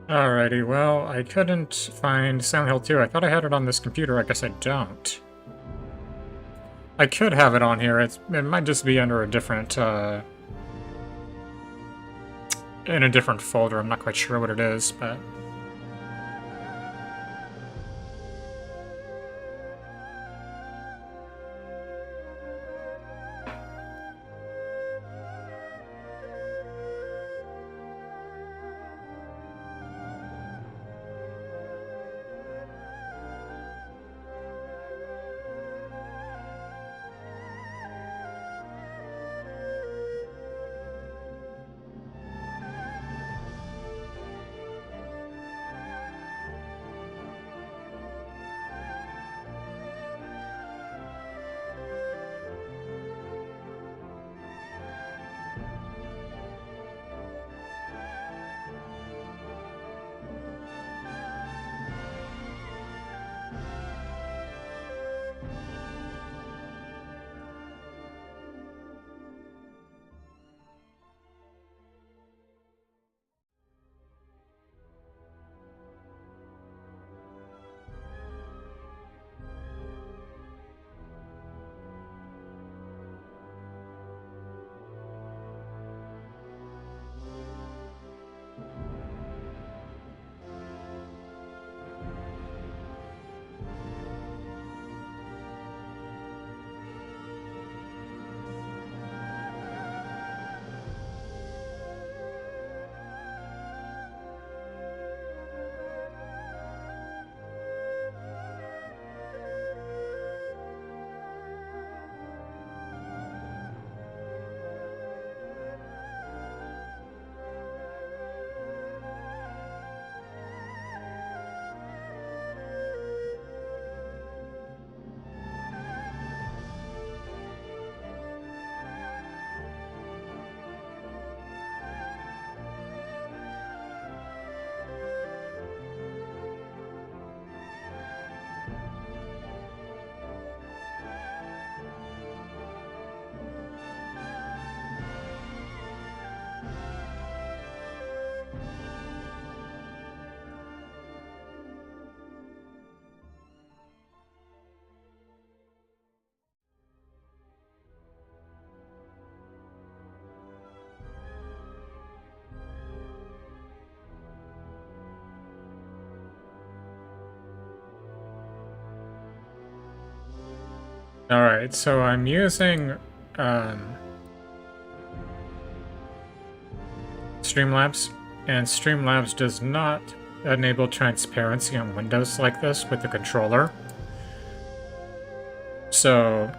Alrighty, well, I couldn't find Silent Hill 2. I thought I had it on this computer. I guess I don't. I could have it on here. It might just be under a different, in a different folder. I'm not quite sure what it is, but... Alright, so I'm using Streamlabs, and Streamlabs does not enable transparency on windows like this with the controller. So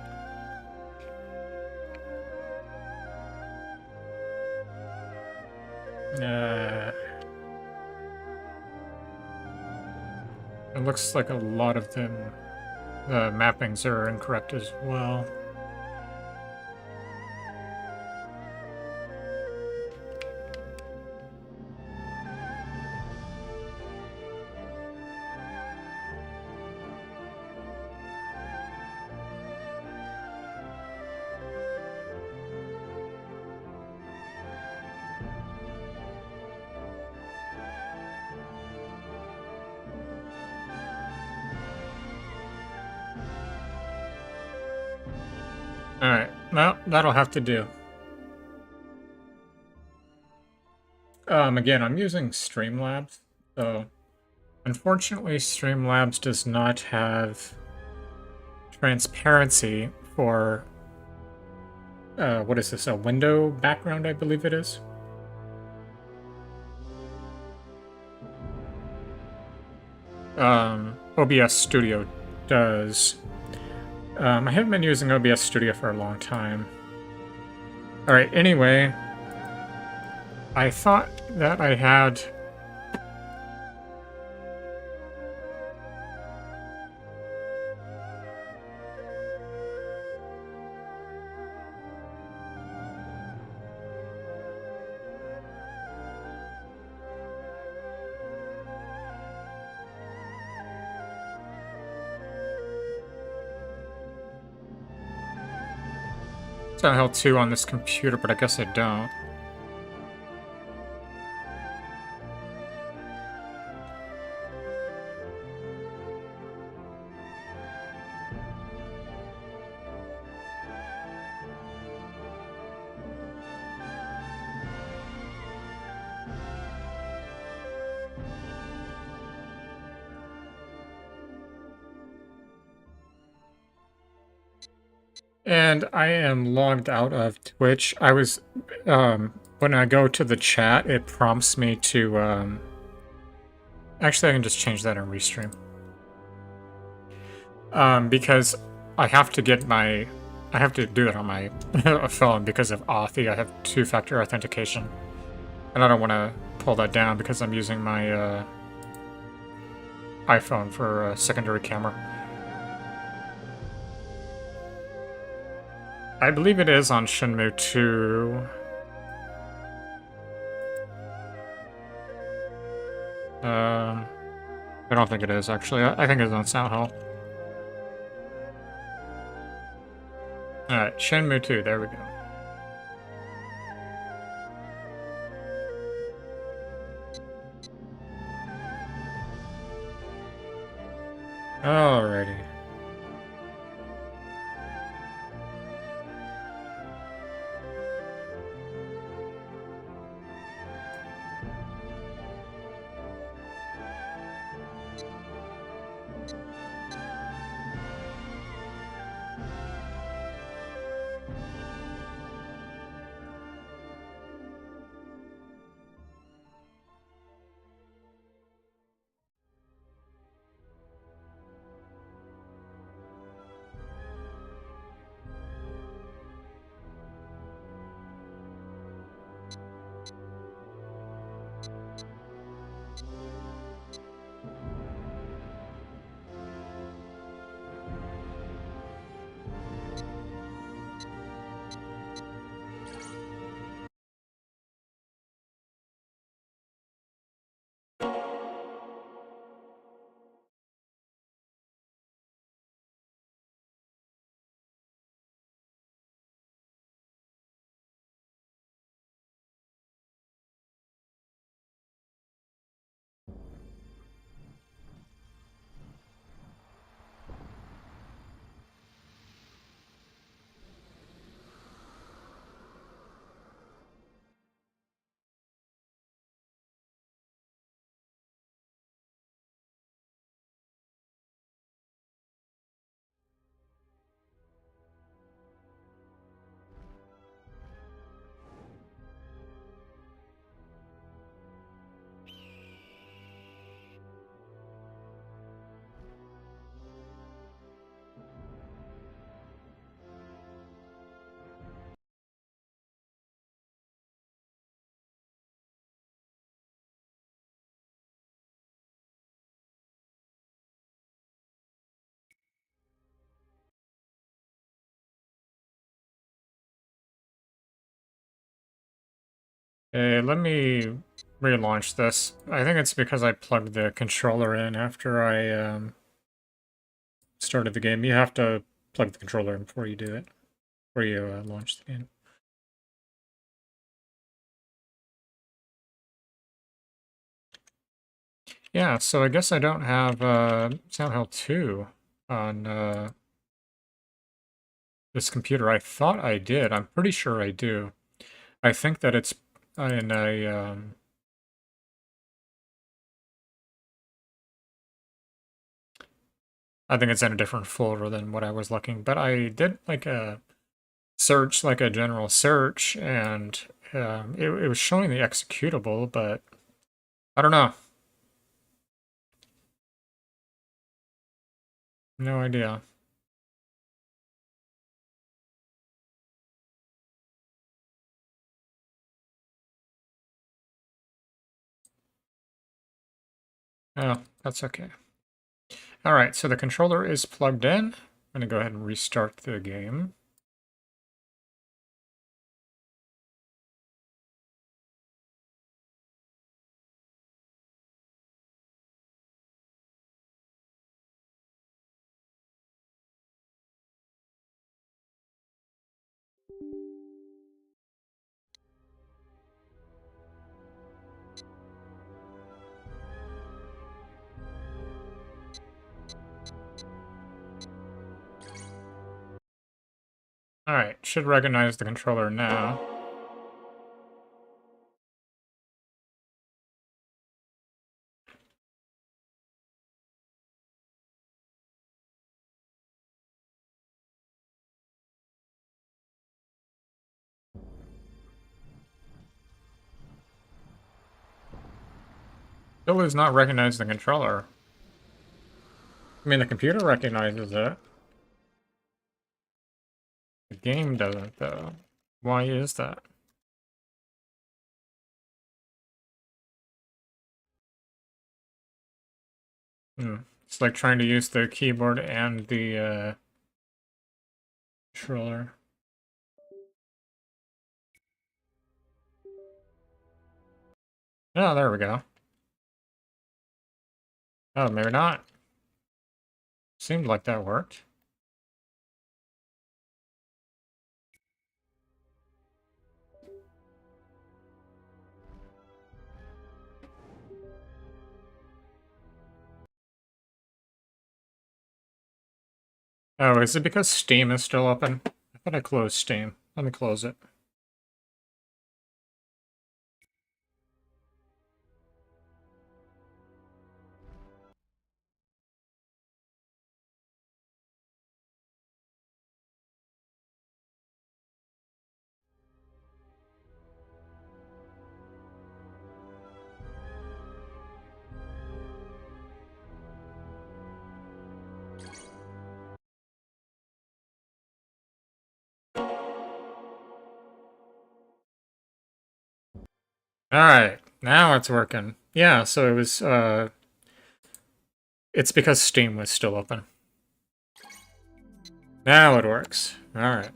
it looks like a lot of them, the mappings are incorrect as well. Alright, well, that'll have to do. Again, I'm using Streamlabs, so unfortunately Streamlabs does not have transparency for, what is this, a window background, I believe it is? OBS Studio does. I haven't been using OBS Studio for a long time. Alright, anyway, I thought that I had... Silent Hill 2 on this computer, but I guess I don't. And I am logged out of Twitch. I was, when I go to the chat, it prompts me to, actually I can just change that in Restream. Because I have to get my, I have to do that on my phone because of Authy. I have two-factor authentication. And I don't want to pull that down because I'm using my, iPhone for a secondary camera. I believe it is on Shenmue 2. I don't think it is, actually. I think it's on Silent Hill. Alright, Shenmue 2, there we go. Alrighty. Hey, let me relaunch this. I think it's because I plugged the controller in after I started the game. You have to plug the controller in before you do it, before you launch the game. Yeah, so I guess I don't have Silent Hill 2 on this computer. I thought I did. I'm pretty sure I do. I think that it's in a I think it's in a different folder than what I was looking, but I did like a search, like a general search, and it was showing the executable, but I don't know. No idea. Oh, that's okay. All right, so the controller is plugged in. I'm gonna go ahead and restart the game. Alright, should recognize the controller now. Still does not recognize the controller. I mean, the computer recognizes it. The game doesn't, though. Why is that? It's like trying to use the keyboard and the controller. Oh, there we go. Oh, maybe not. Seemed like that worked. Oh, is it because Steam is still open? I thought I closed Steam. Let me close it. Alright, now it's working. Yeah, so it was, it's because Steam was still open. Now it works. Alright.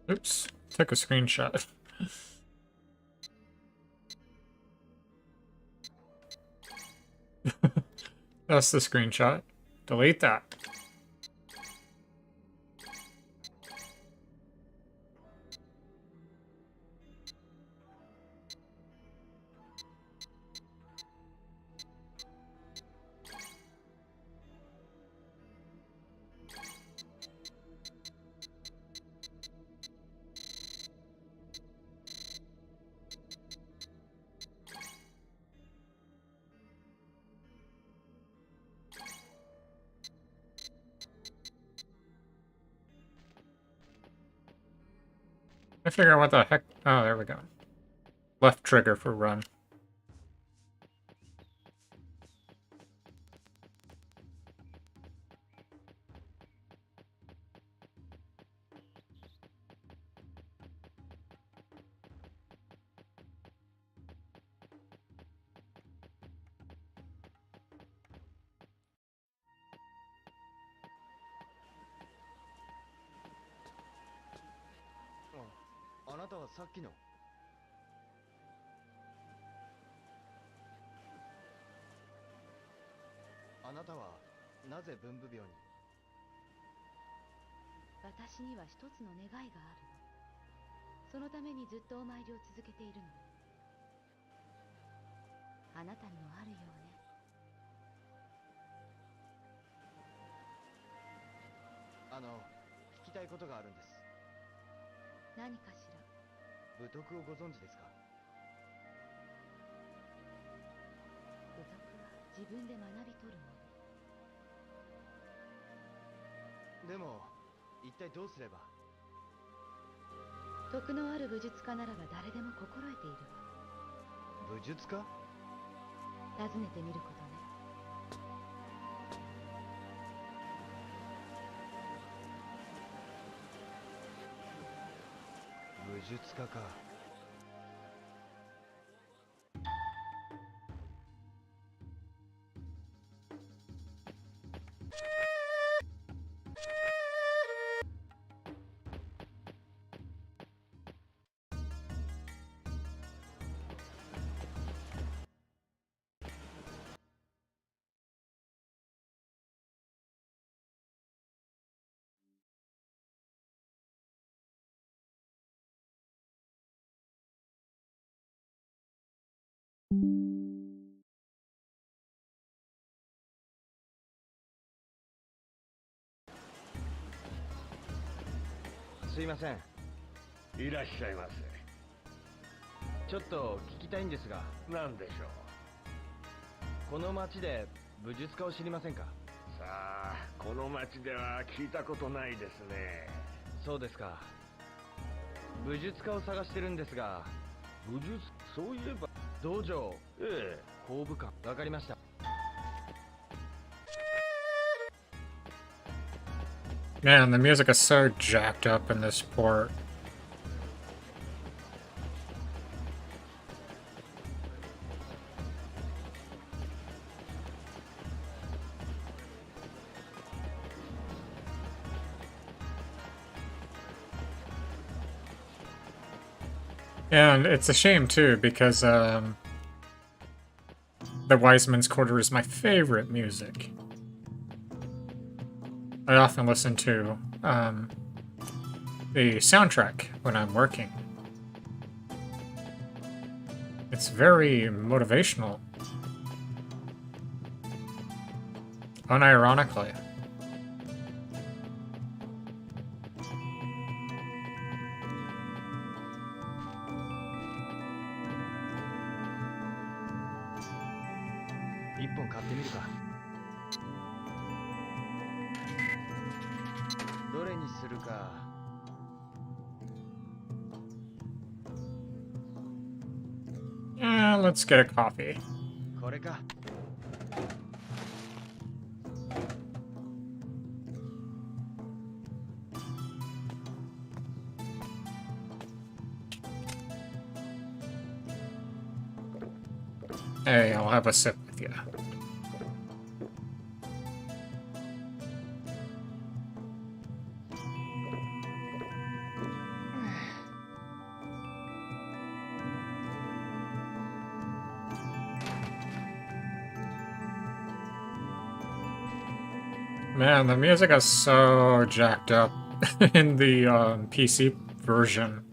Oops, took a screenshot. That's the screenshot. Delete that. I figure out what the heck. Oh, there we go. Left trigger for run. 私には一つの願いがあるの。そのためにずっとお参りを続けているの。あなたにもあるようね。聞きたいことがあるんです。何かしら。武徳をご存知ですか？武徳は自分で学び取るもの。でも一体どうすれば？徳のある武術家ならば誰でも心得ているわ。武術家？訪ねてみることね。武術家か。すいません。いらっしゃいませ。ちょっと聞きたいんですが、何でしょう。この町で武術家を知りませんか？さあ、この町では聞いたことないですね。そうですか。武術家を探してるんですが。武術、そういえば。道場。ええ。工部館。わかりました。Man, the music is so jacked up in this port. And it's a shame too, because the Wiseman's Quarter is my favorite music. I often listen to the soundtrack when I'm working. It's very motivational. Unironically. Yeah, let's get a coffee. Hey, I'll have a sip with you. Man, the music is so jacked up in the PC version.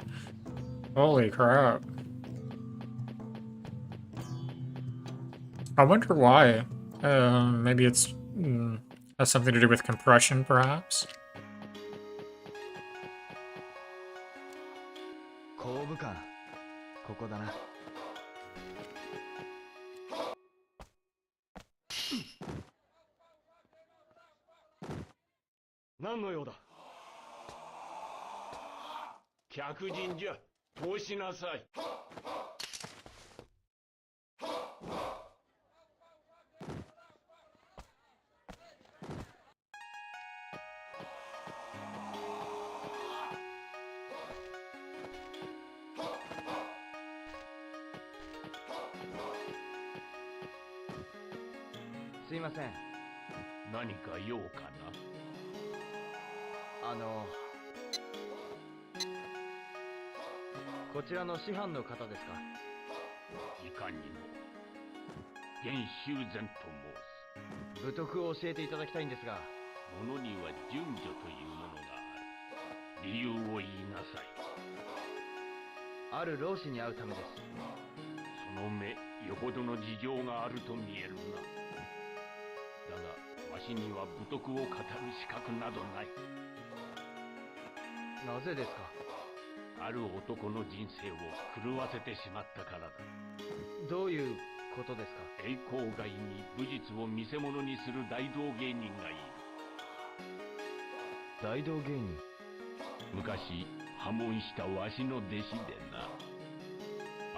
Holy crap. I wonder why. Maybe it's has something to do with compression, perhaps? 工部館。ここだな。何の用だ。客人じゃ。通しなさい。すいません。何か用かな。こちらの師範の方ですか？いかにも。玄修禅と申す。武徳を教えていただきたいんですが。物には順序というものがある。理由を言いなさい。ある老師に会うためです。その目、よほどの事情があると見えるな。だが、わしには武徳を語る資格などない。なぜですか？ある男の人生を狂わせてしまったからだ。どういうことですか？栄光外に武術を見せ物にする大道芸人がいる。大道芸人。昔破門したわしの弟子でな。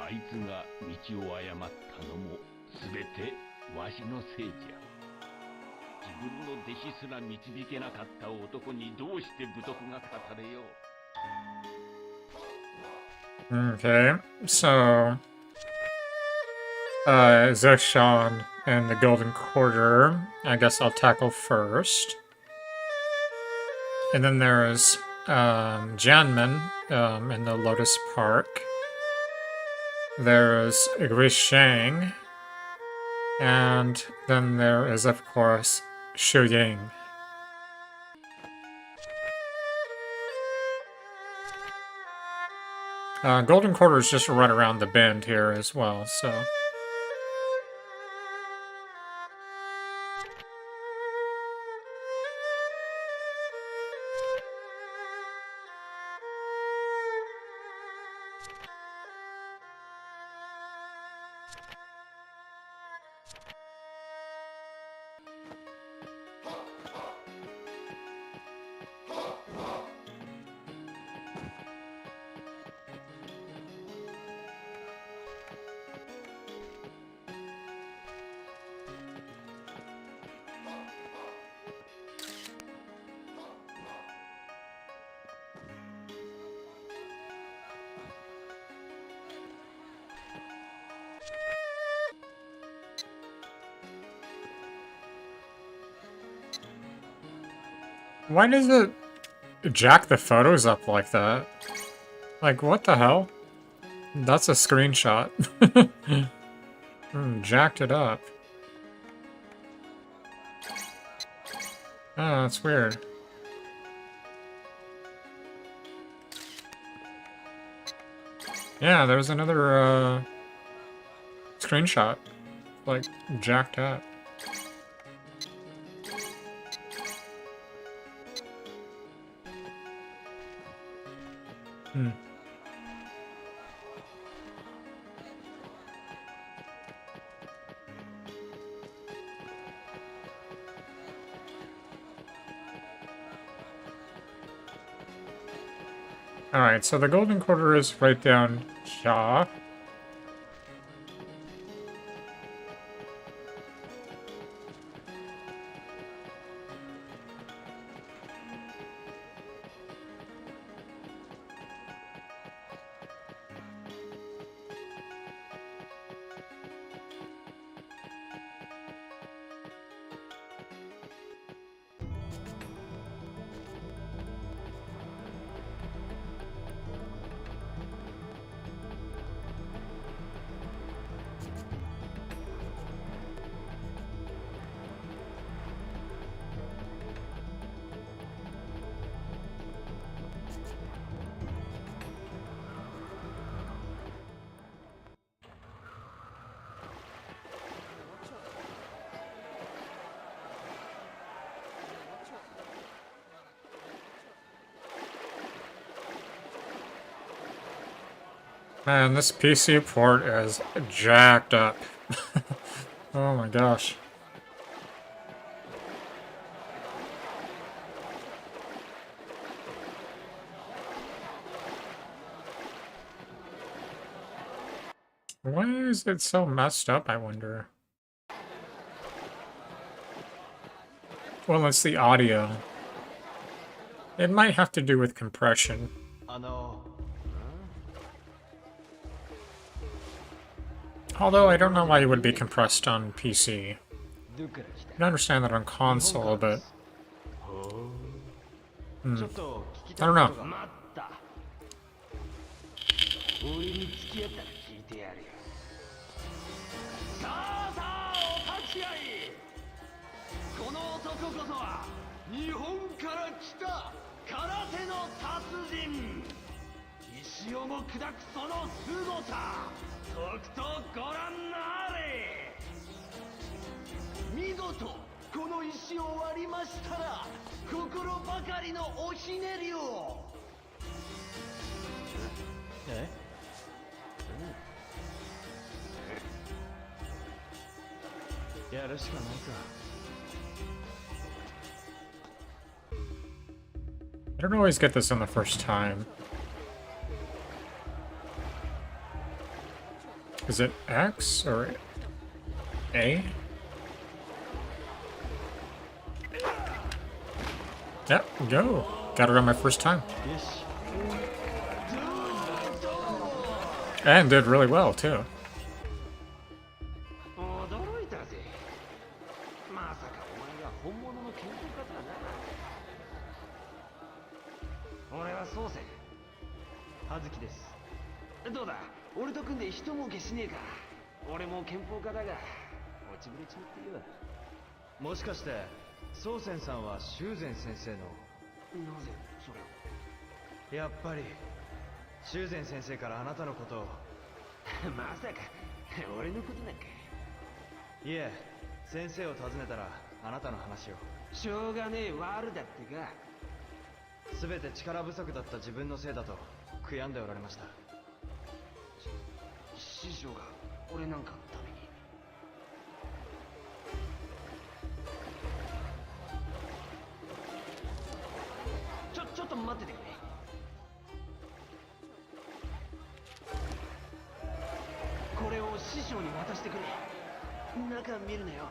あいつが道を誤ったのも全てわしのせいじゃ。自分の弟子すら導けなかった男にどうして武徳が語れよう。Okay, so Zeshan and the Golden Quarter, I guess I'll tackle first. And then there's Janman in the Lotus Park. There's Guisheng. And then there is, of course, Shu Ying. Golden Quarter is just right around the bend here as well, so... Why does it jack the photos up like that? Like, what the hell? That's a screenshot. Jacked it up. Oh, that's weird. Yeah, there's another screenshot. Like, jacked up. Alright, so the Golden Quarter is right down here. Man, this PC port is jacked up. Oh my gosh. Why is it so messed up, I wonder? Well, it's the audio. It might have to do with compression. Although I don't know why it would be compressed on PC. I can understand that on console, but... I don't know. 空手の達人、石をも砕くその凄さ、とくとご覧なれ。見事この石を割りましたら、心ばかりのおひねりを。え？やるしかないか。I don't always get this on the first time. Is it X or A? Yep, go. Got it on my first time. And did really well, too. 驚いたぜ。まさかお前が本物の剣道家だな。俺は宗仙葉月です。どうだ、俺と組んで一儲けしねえか。俺も剣法家だが落ちぶれちまってよ。もしかして宗仙さんは修禅先生の。なぜそれを。やっぱり修禅先生からあなたのことを。まさか俺のことなんか。いえ、先生を訪ねたらあなたの話を。しょうがねえ悪だってか。全て力不足だった自分のせいだと悔やんでおられました。師匠が俺なんかのために。ちょっと待っててくれ。これを師匠に渡してくれ。中見るなよ。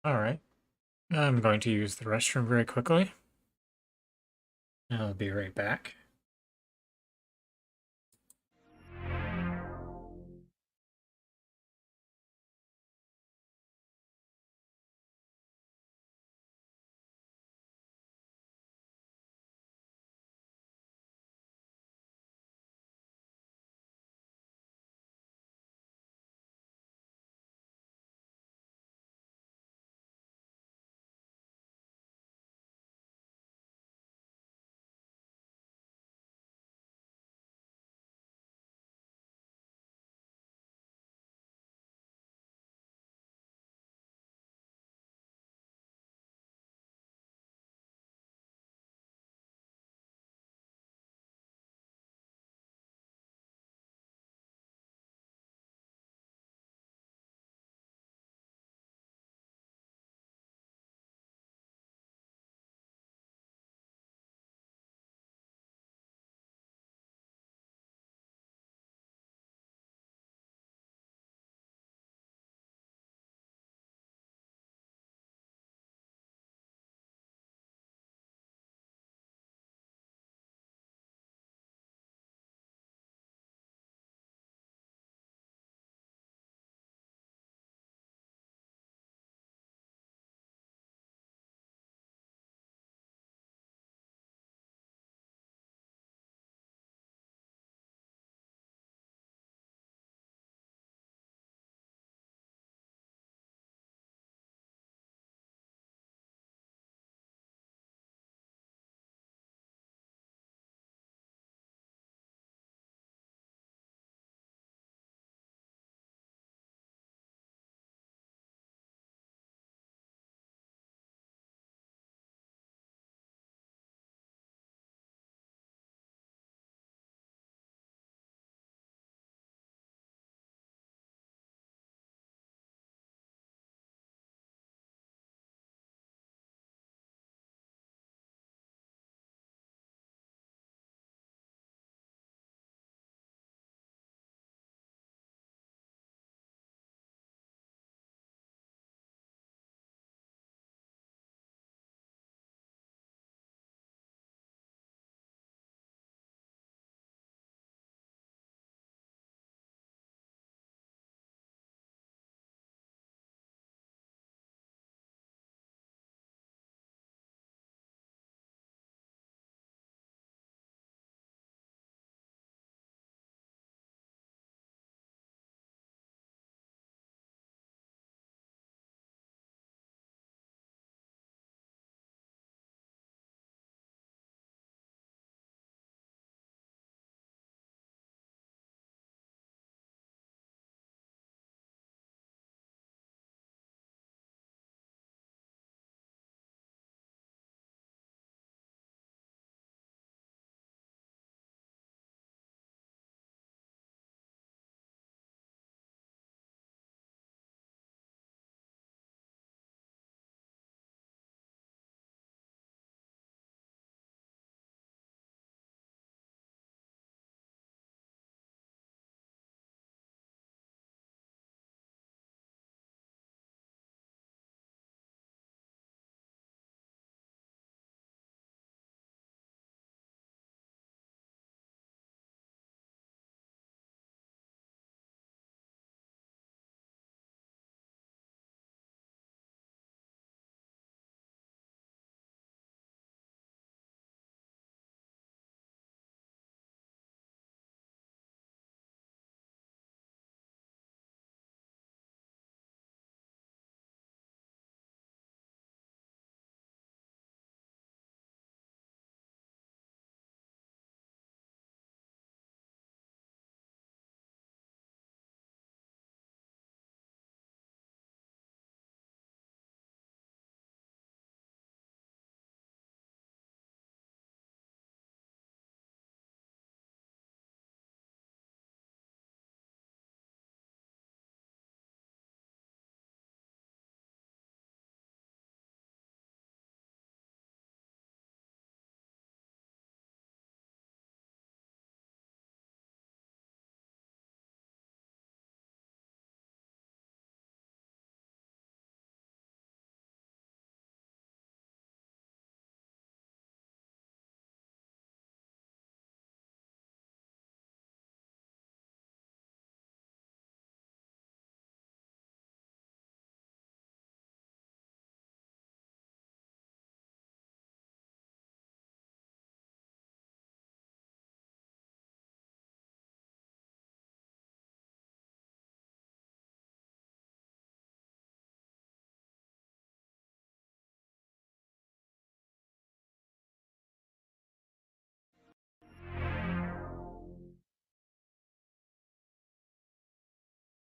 Alright. I'm going to use the restroom very quickly. I'll be right back.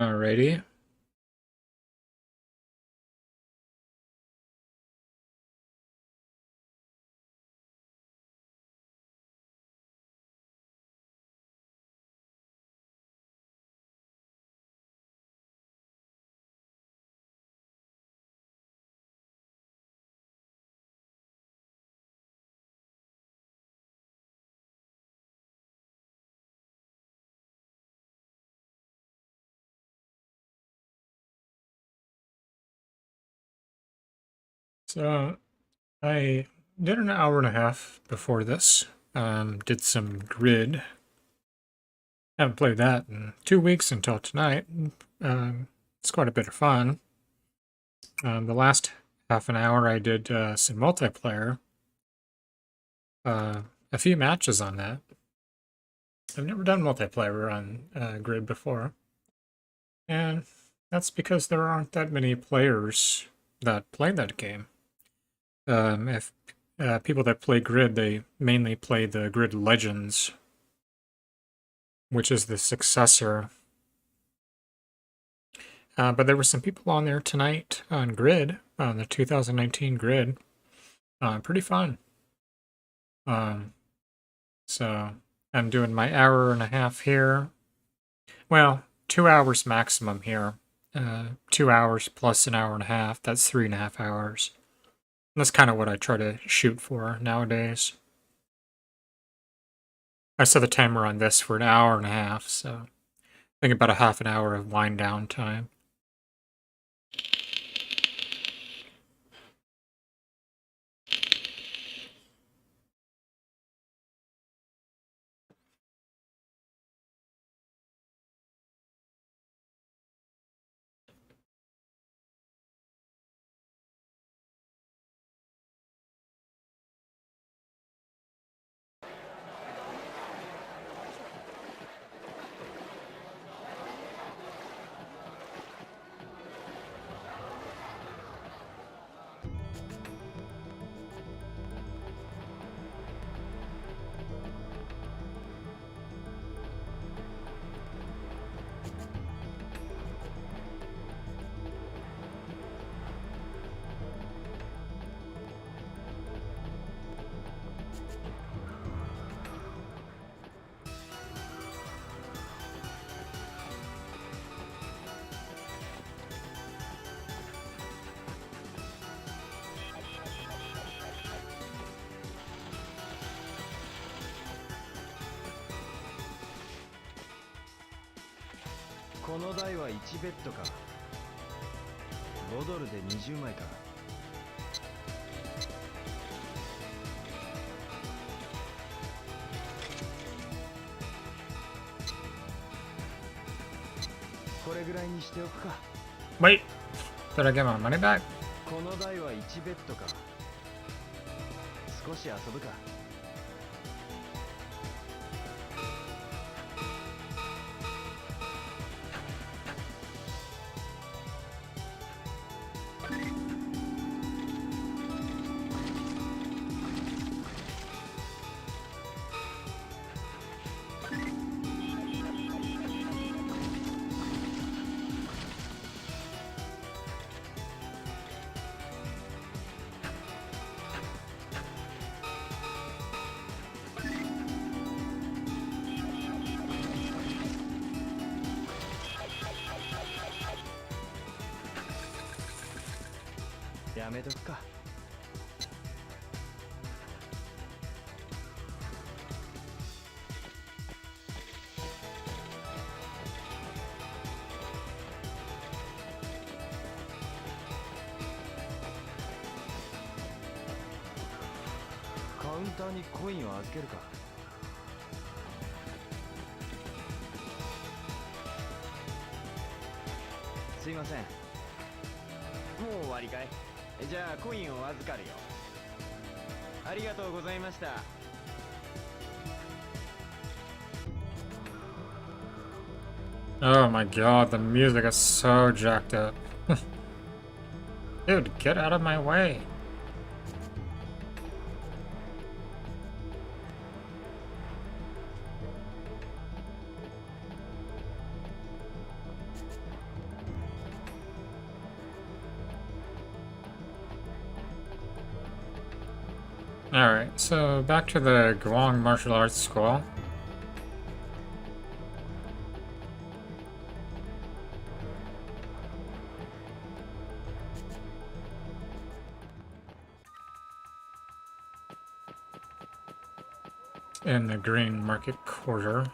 Alrighty. So I did an hour and a half before this. Did some grid. Haven't played that in 2 weeks until tonight. It's quite a bit of fun. The last half an hour I did some multiplayer. A few matches on that. I've never done multiplayer on grid before. And that's because there aren't that many players that play that game. If people that play Grid, they mainly play the Grid Legends, which is the successor. But there were some people on there tonight on Grid, on the 2019 Grid. Pretty fun. So I'm doing my hour and a half here. Well, 2 hours maximum here. 2 hours plus an hour and a half. That's 3.5 hours. That's kind of what I try to shoot for nowadays. I set the timer on this for an hour and a half, so I think about a half an hour of wind down time.この台は1ベッドか。5ドルで20枚か。これぐらいにしておくか。Wait, did I get my money back? この台は1ベッドか。少し遊ぶか。やめとくか。カウンターにコインを預けるか。すいません。もう終わりかい。じゃあコインを預かるよ。ありがとうございました。Oh my god, the music is so jacked up. Dude, get out of my way. Alright, so back to the Guang Martial Arts School. In the Green Market Quarter.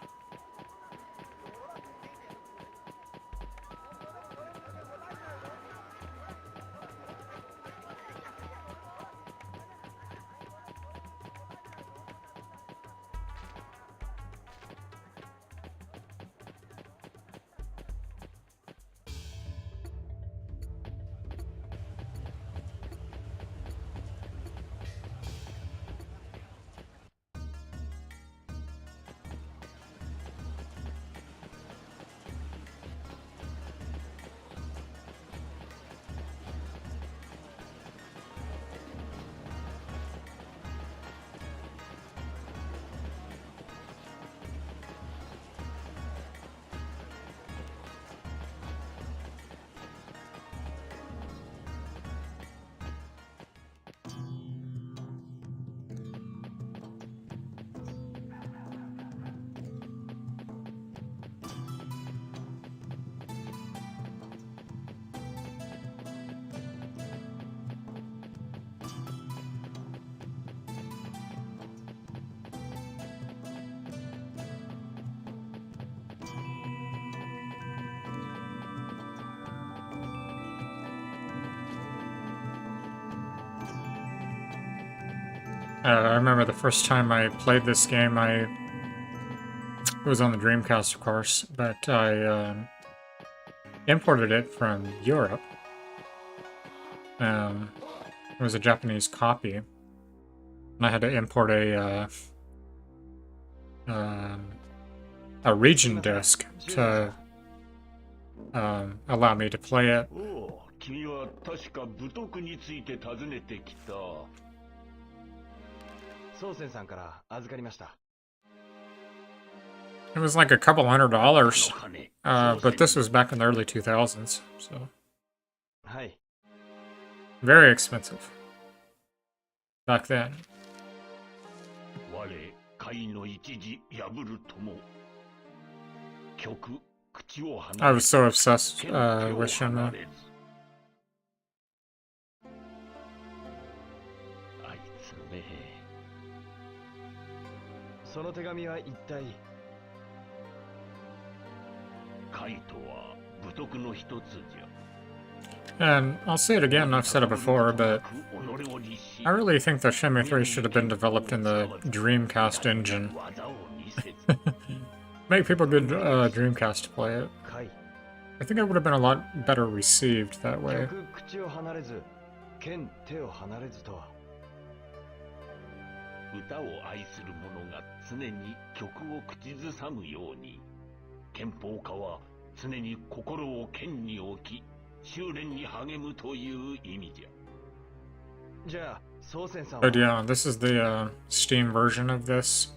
I remember the first time I played this game, it was on the Dreamcast, of course, but I imported it from Europe. It was a Japanese copy, and I had to import a region disc to allow me to play it. 君は確か武徳について尋ねてきた。宗仙さんから預かりました。 It was like a couple $100, but this was back in the early 2000s, so はい。 very expensive back then. 我会の一時破るとも。曲口を離れ I was so obsessed with Shenmue. あいつめ。その手紙は一体。 カイトは武徳の一つじゃ。 And I'll say it again, I've said it before, but I really think that Shenmue 3 should have been developed in the Dreamcast engine. Make people good Dreamcast to play it. I think it would have been a lot better received that way. 口を離れず、剣手を離れずとは。 歌を愛する者が常に曲を口ずさむように、憲法家は常に心を剣に置き、修練に励むという意味じゃ。じゃあ、宗仙さんは。 But yeah, this is the Steam version of this.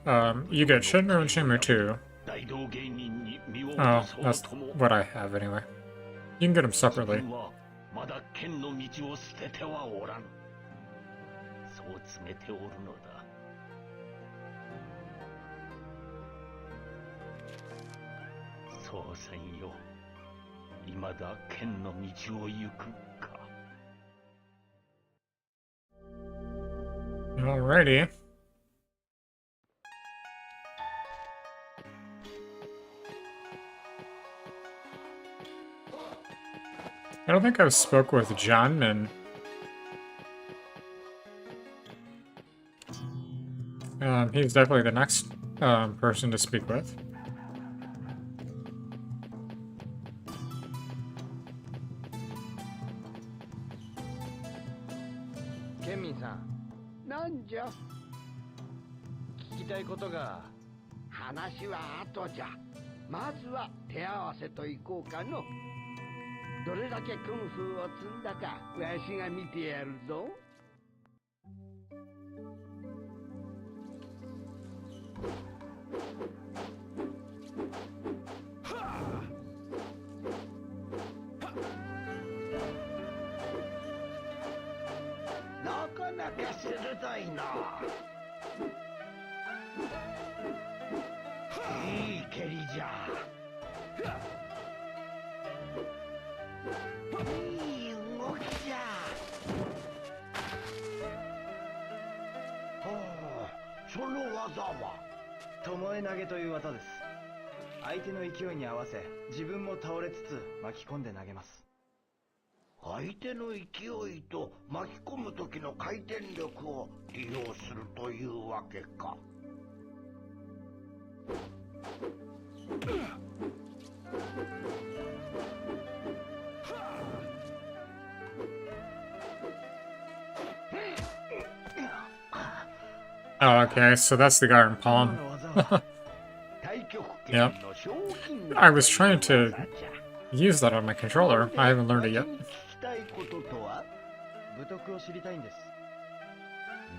You get Shenmue and Shenmue 2. 大道芸人に身を Oh, そう that's とも。 what I have anyway. You can get them 自 separately. 分はまだ剣の道を捨ててはおらぬ。そう告げておるのだ。 そうせんよ。未だ剣の道を行くか。 Alrighty. I don't think I've spoke with Johnman. He's definitely the next person to speak with. ケンミンさん、なんじゃ聞きたいことが。話は後じゃ。まずは手合わせといこうかの。どれだけクンフーを積んだかわしが見てやるぞ。なかなか鋭いな。いい蹴りじゃ。いい動きじゃ。その技は巴投げという技です。相手の勢いに合わせ自分も倒れつつ巻き込んで投げます。相手の勢いと巻き込む時の回転力を利用するというわけか。Oh, okay, so that's the Garden Palm. Yep. I was trying to use that on my controller. I haven't learned it yet. 武徳を知りたいんです。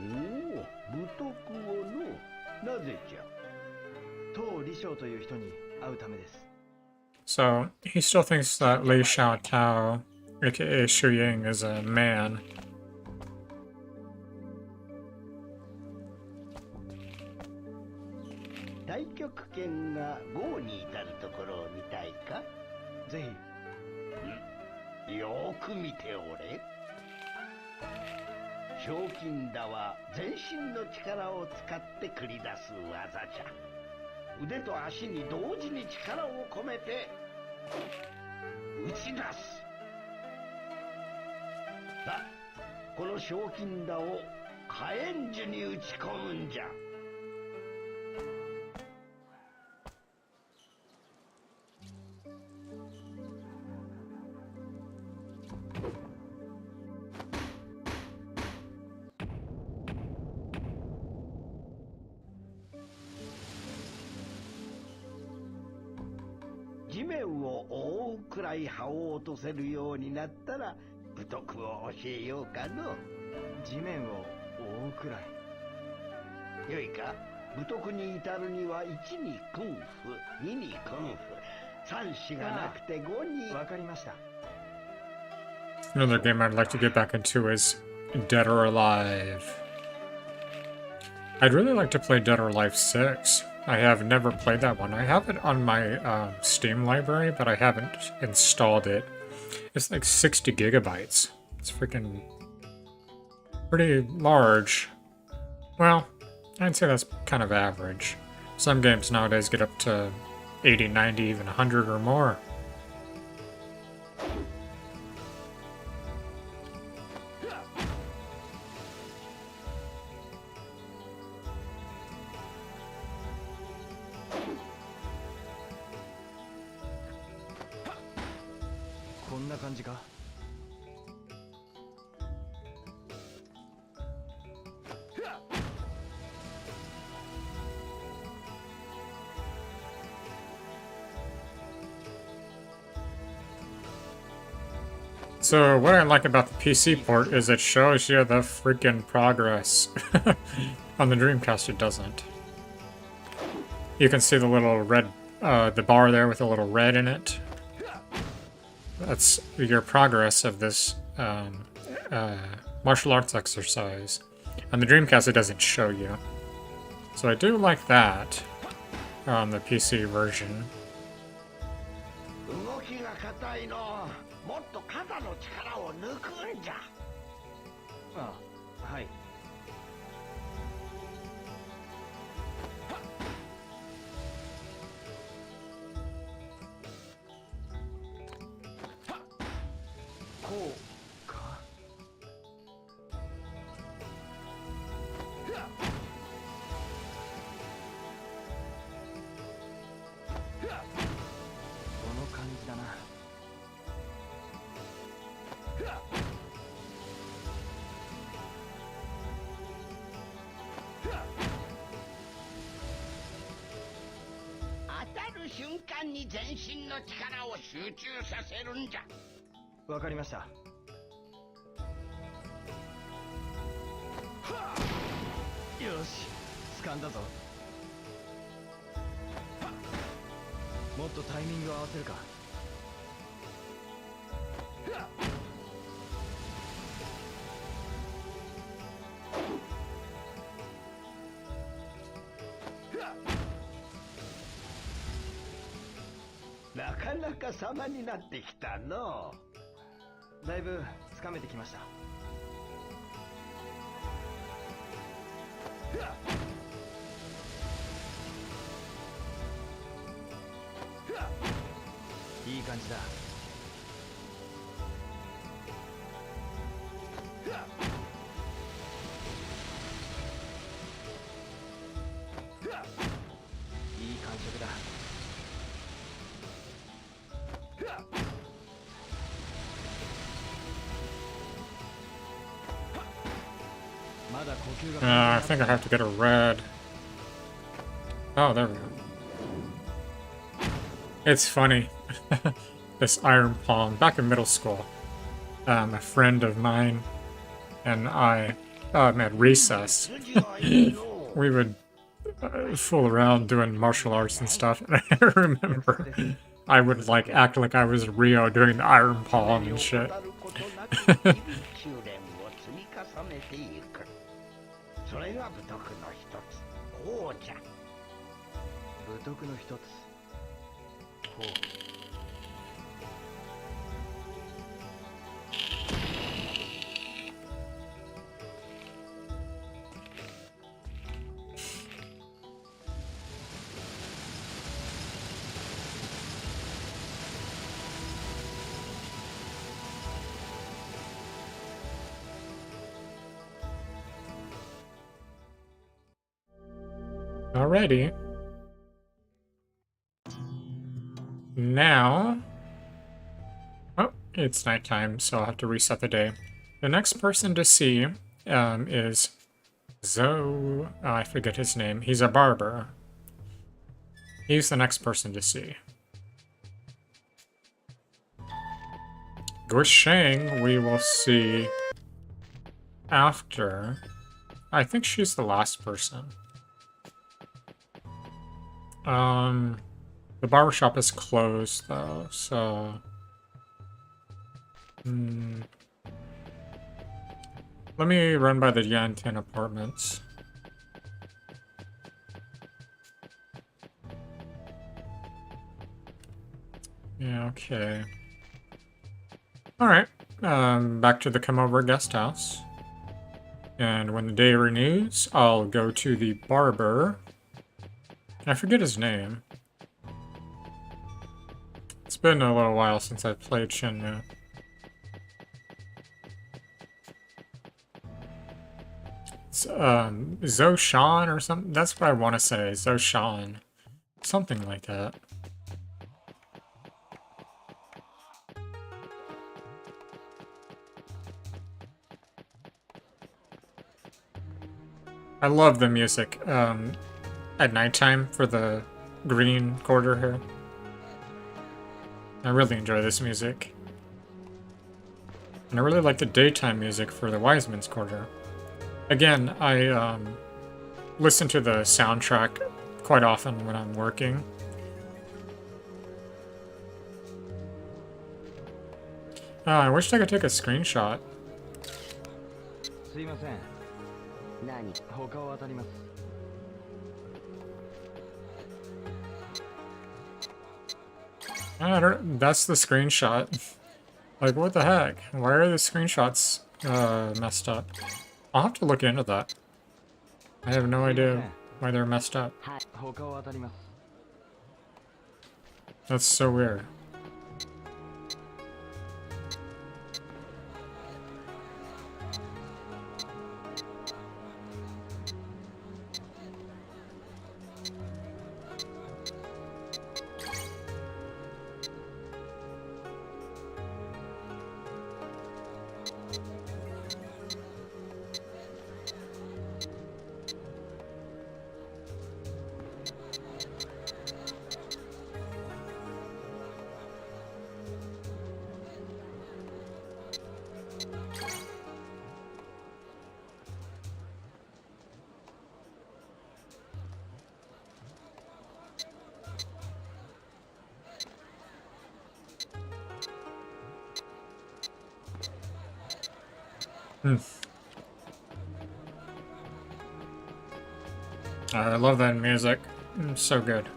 おお、武徳をの。なぜじゃ。当李翔という人に会うためです。So, he still thinks that Li Xiaotao, aka Shu Ying, is a man. 太極拳が豪に至るところを見たいか。ぜひ。よく見ておれ。ひょうきんだは全身の力を使って繰り出す技じゃ。腕と足に同時に力を込めて打ち出す。さあ、このひょうきんだを火炎樹に打ち込むんじゃ。地面を覆うくらい葉を落とせるようになったら武徳を教えようかの。地面を覆うくらい。よいか。武徳に至るには1にクンフ、2にクンフ、3、4がなくて5に。わかりました。Another game I'd like to get back into is Dead or Alive. I'd really like to play Dead or Alive 6. I have never played that one. I have it on my Steam library, but I haven't installed it. It's like 60 gigabytes. It's freaking pretty large. Well, I'd say that's kind of average. Some games nowadays get up to 80, 90, even 100 or more. こんな感じか。So what I like about the PC port is it shows you the freaking progress. On the Dreamcast it doesn't. You can see the little red, the bar there with a little red in it. That's your progress of this martial arts exercise. On the Dreamcast it doesn't show you. So I do like that on the PC version. 動きが硬いの。もっと肩の力を抜くんじゃ。ああ、はい。こうか。この感じだな。当たる瞬間に全身の力を集中させるんじゃ。わかりました。よし、掴んだぞ。もっとタイミングを合わせるか。かなか様になってきたの。だいぶつかめてきました。いい感じだ。いい感触だ。まだ呼吸が I think I have to get a red. Oh, there we go. It's funny. This iron palm. Back in middle school, a friend of mine and I, at recess, we would fool around doing martial arts and stuff. And I remember I would like act like I was Rio doing the iron palm and shit. それが武徳の一つ、こうじゃ。武徳の一つ。こう。Alrighty. Now... Oh, it's nighttime, so I'll have to reset the day. The next person to see is Zoe. Oh, I forget his name. He's a barber. He's the next person to see. Guisheng we will see after. I think she's the last person. The barbershop is closed though, so... Let me run by the Yantian apartments. Yeah, okay. Alright, back to the come over guest house. And when the day renews, I'll go to the barber. I forget his name. It's been a little while since I've played Shenmue. It's, Zoshan or something? That's what I want to say, Zoshan. Something like that. I love the music, at nighttime for the green quarter here. I really enjoy this music. And I really like the daytime music for the Wiseman's Quarter. Again, I listen to the soundtrack quite often when I'm working. I wish I could take a screenshot. すいません。何？他を当たります。 I don't, that's the screenshot. Like, what the heck? Why are the screenshots messed up? I'll have to look into that. I have no idea why they're messed up. That's so weird. I love that music. It's so good.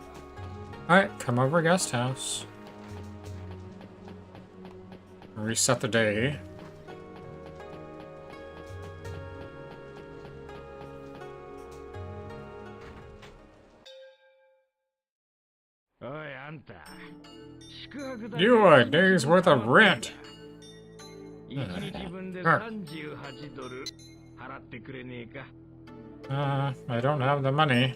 Alright, come over guest house. Reset the day. You a day's worth of rent. 1日分で38ドル払ってくれねえか。I don't have the money.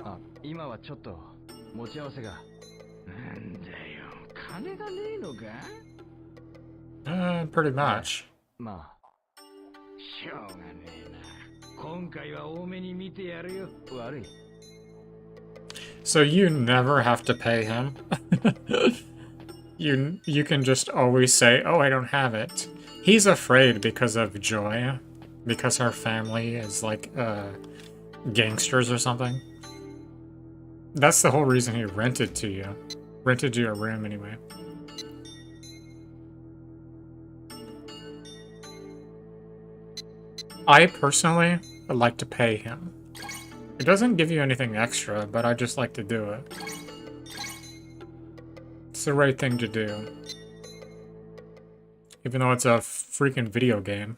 あ、今はちょっと持ち合わせが。なんだよ、金がねえのか？ Pretty much. まあ、しょうがねえな。今回は多めに見てやるよ。悪い。 So you never have to pay him. You can just always say, "Oh, I don't have it." He's afraid because of Joy, because her family is like gangsters or something. That's the whole reason he rented you a room anyway. I personally would like to pay him. It doesn't give you anything extra, but I just like to do it. It's the right thing to do. Even though it's a freaking video game.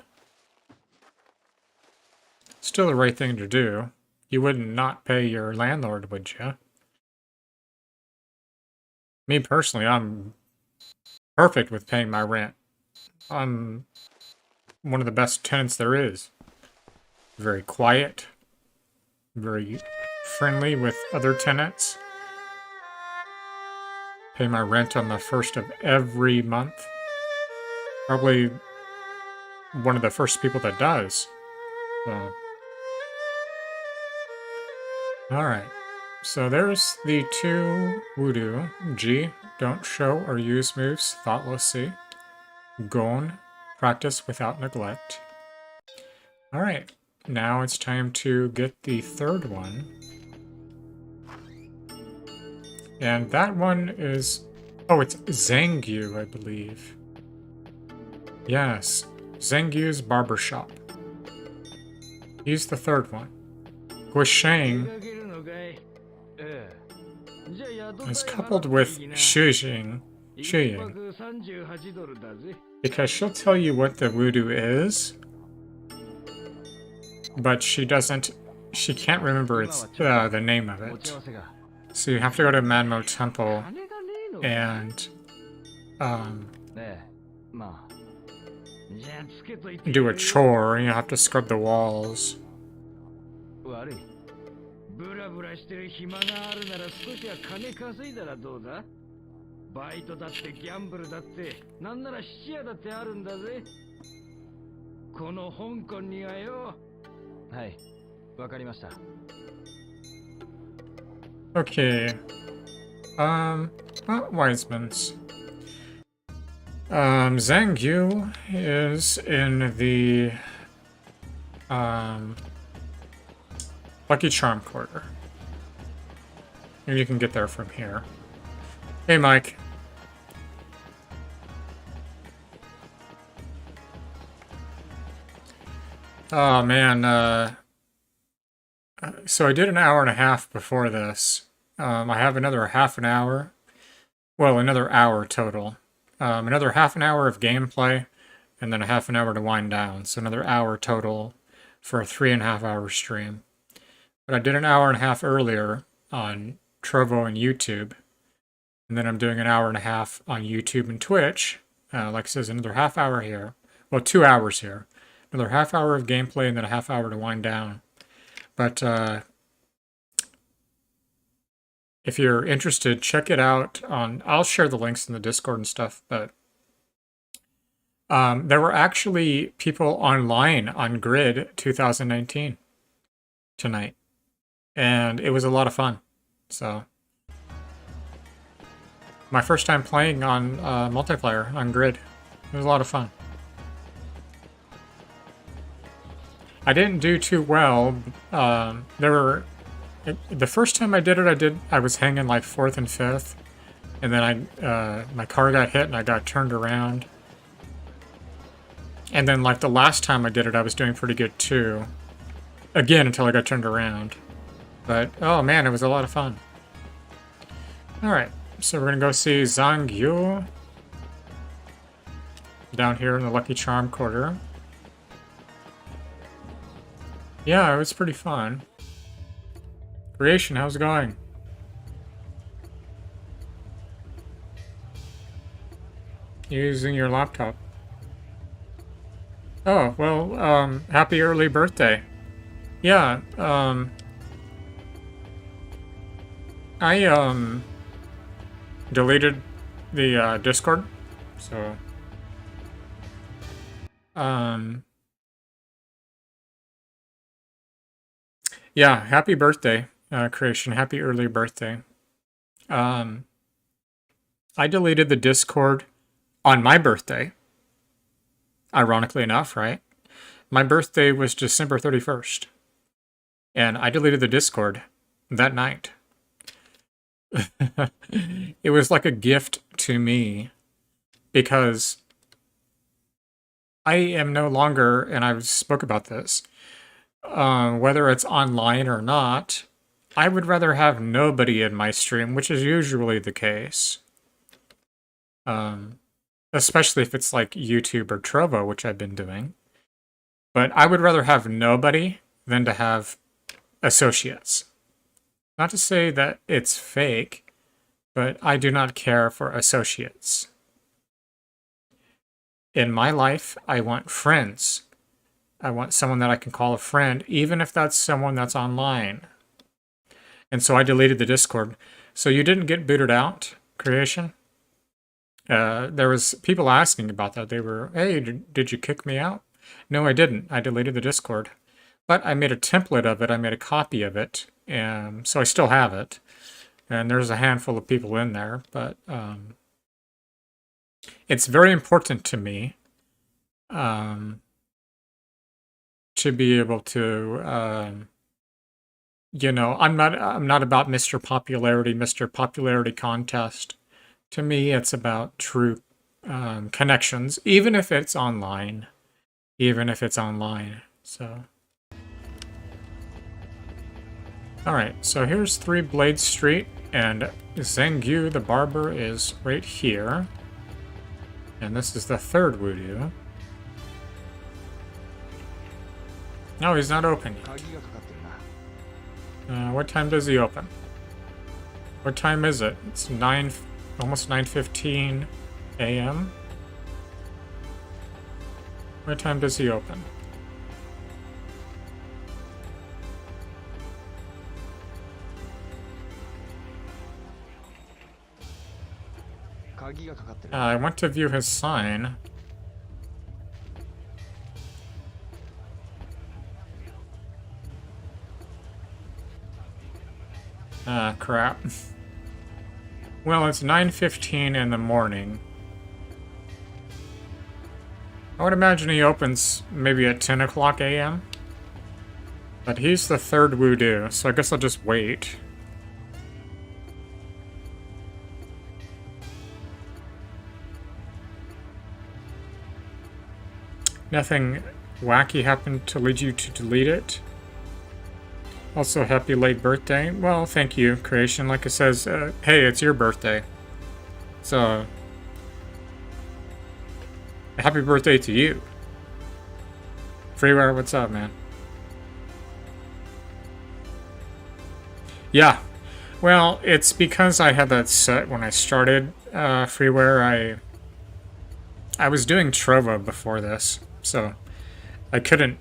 Still the right thing to do. You wouldn't not pay your landlord, would you? Me personally, I'm perfect with paying my rent. I'm one of the best tenants there is. Very quiet. Very friendly with other tenants. Pay my rent on the 1st of every month. Probably one of the first people that does. So. Alright. So there's the 2 Voodoo. G, don't show or use moves thoughtlessly. Gon, practice without neglect. Alright. Now it's time to get the 3rd one. And that one is... Oh, it's Zangyu, I believe. Yes. Zangyu's Barbershop. He's the 3rd one. Guisheng is coupled with Shuying, because she'll tell you what the voodoo is, but she can't remember the name of it. So you have to go to Manmo Temple and do a chore. You have to scrub the walls. ブラブラしてる暇があるなら少しは金稼いだらどうだ？バイトだってギャンブルだってなんなら質屋だってあるんだぜ。この香港にはよ。はい、わかりました。Okay. Wiseman's. Zangyu is in the Lucky Charm Quarter. And you can get there from here. Hey, Mike. Oh, man. So I did an hour and a half before this. I have another half an hour. Well, another hour total. Another half an hour of gameplay, and then a half an hour to wind down. So another hour total for a 3.5 hour stream. But I did an hour and a half earlier on Trovo and YouTube. And then I'm doing an hour and a half on YouTube and Twitch. Like it says, another half hour here. Well, 2 hours here. Another half hour of gameplay and then a half hour to wind down. But if you're interested, check it out on... I'll share the links in the Discord and stuff, but... there were actually people online on Grid 2019 tonight. And it was a lot of fun. So... my first time playing on multiplayer on Grid. It was a lot of fun. I didn't do too well. The first time I did it, I was hanging like 4th and 5th. And then my car got hit and I got turned around. And then like the last time I did it, I was doing pretty good too. Again, until I got turned around. But, oh man, it was a lot of fun. Alright, so we're gonna go see Zangyu down here in the Lucky Charm quarter. Yeah, it was pretty fun. Creation, how's it going? Using your laptop. Oh, well, happy early birthday. Yeah, I, deleted the, Discord, so, yeah, happy birthday, Creation, happy early birthday. I deleted the Discord on my birthday, ironically enough, right? My birthday was December 31st, and I deleted the Discord that night. It was like a gift to me because I am no longer, and I've spoke about this, whether it's online or not, I would rather have nobody in my stream, which is usually the case. Especially if it's like YouTube or Trovo, which I've been doing. But I would rather have nobody than to have associates. Not to say that it's fake, but I do not care for associates. In my life, I want friends. I want someone that I can call a friend, even if that's someone that's online. And so I deleted the Discord. So you didn't get booted out, Creation? There was people asking about that. They were, hey, did you kick me out? No, I didn't. I deleted the Discord. But I made a template of it. I made a copy of it. And so I still have it. And there's a handful of people in there. But it's very important to me to be able to, you know, I'm not about Mr. Popularity contest. To me, it's about true connections, even if it's online. So, all right. So here's 3 Blade Street, and Zengyu the barber is right here, and this is the 3rd Voodoo. No, he's not open yet. What time does he open? What time is it? It's almost 9:15 a.m. What time does he open? I went to view his sign. Ah, crap. Well, it's 9:15 in the morning. I would imagine he opens maybe at 10 o'clock a.m. But he's the 3rd Voodoo, so I guess I'll just wait. Nothing wacky happened to lead you to delete it. Also, happy late birthday. Well, thank you, Creation. Like it says, hey, it's your birthday. So, happy birthday to you. Freeware, what's up, man? Yeah. Well, it's because I had that set when I started Freeware. I was doing Trovo before this, so I couldn't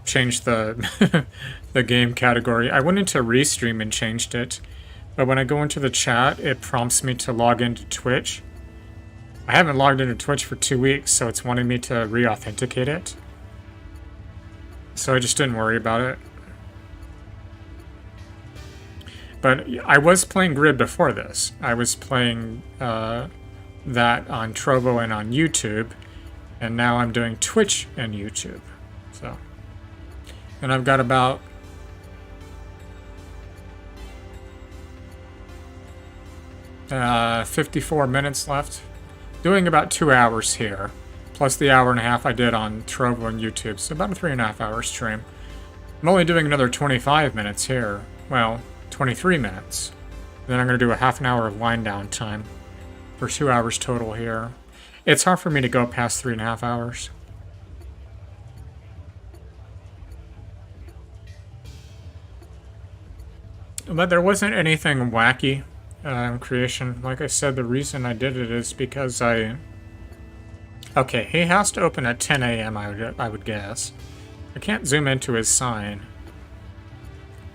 change the the game category. I went into Restream and changed it, but when I go into the chat, it prompts me to log into Twitch. I haven't logged into Twitch for 2 weeks, so it's wanting me to re-authenticate it. So I just didn't worry about it. But I was playing Grid before this. I was playing that on Trovo and on YouTube, and now I'm doing Twitch and YouTube. So, and I've got about 54 minutes left. Doing about 2 hours here, plus the hour and a half I did on Trovo and YouTube, so about a 3.5 hour stream. I'm only doing another 25 minutes here. Well, 23 minutes. Then I'm going to do a half an hour of wind down time for 2 hours total here. It's hard for me to go past 3.5 hours. But there wasn't anything wacky in creation. Like I said, the reason I did it is because I... Okay, he has to open at 10 a.m. I would guess. I can't zoom into his sign.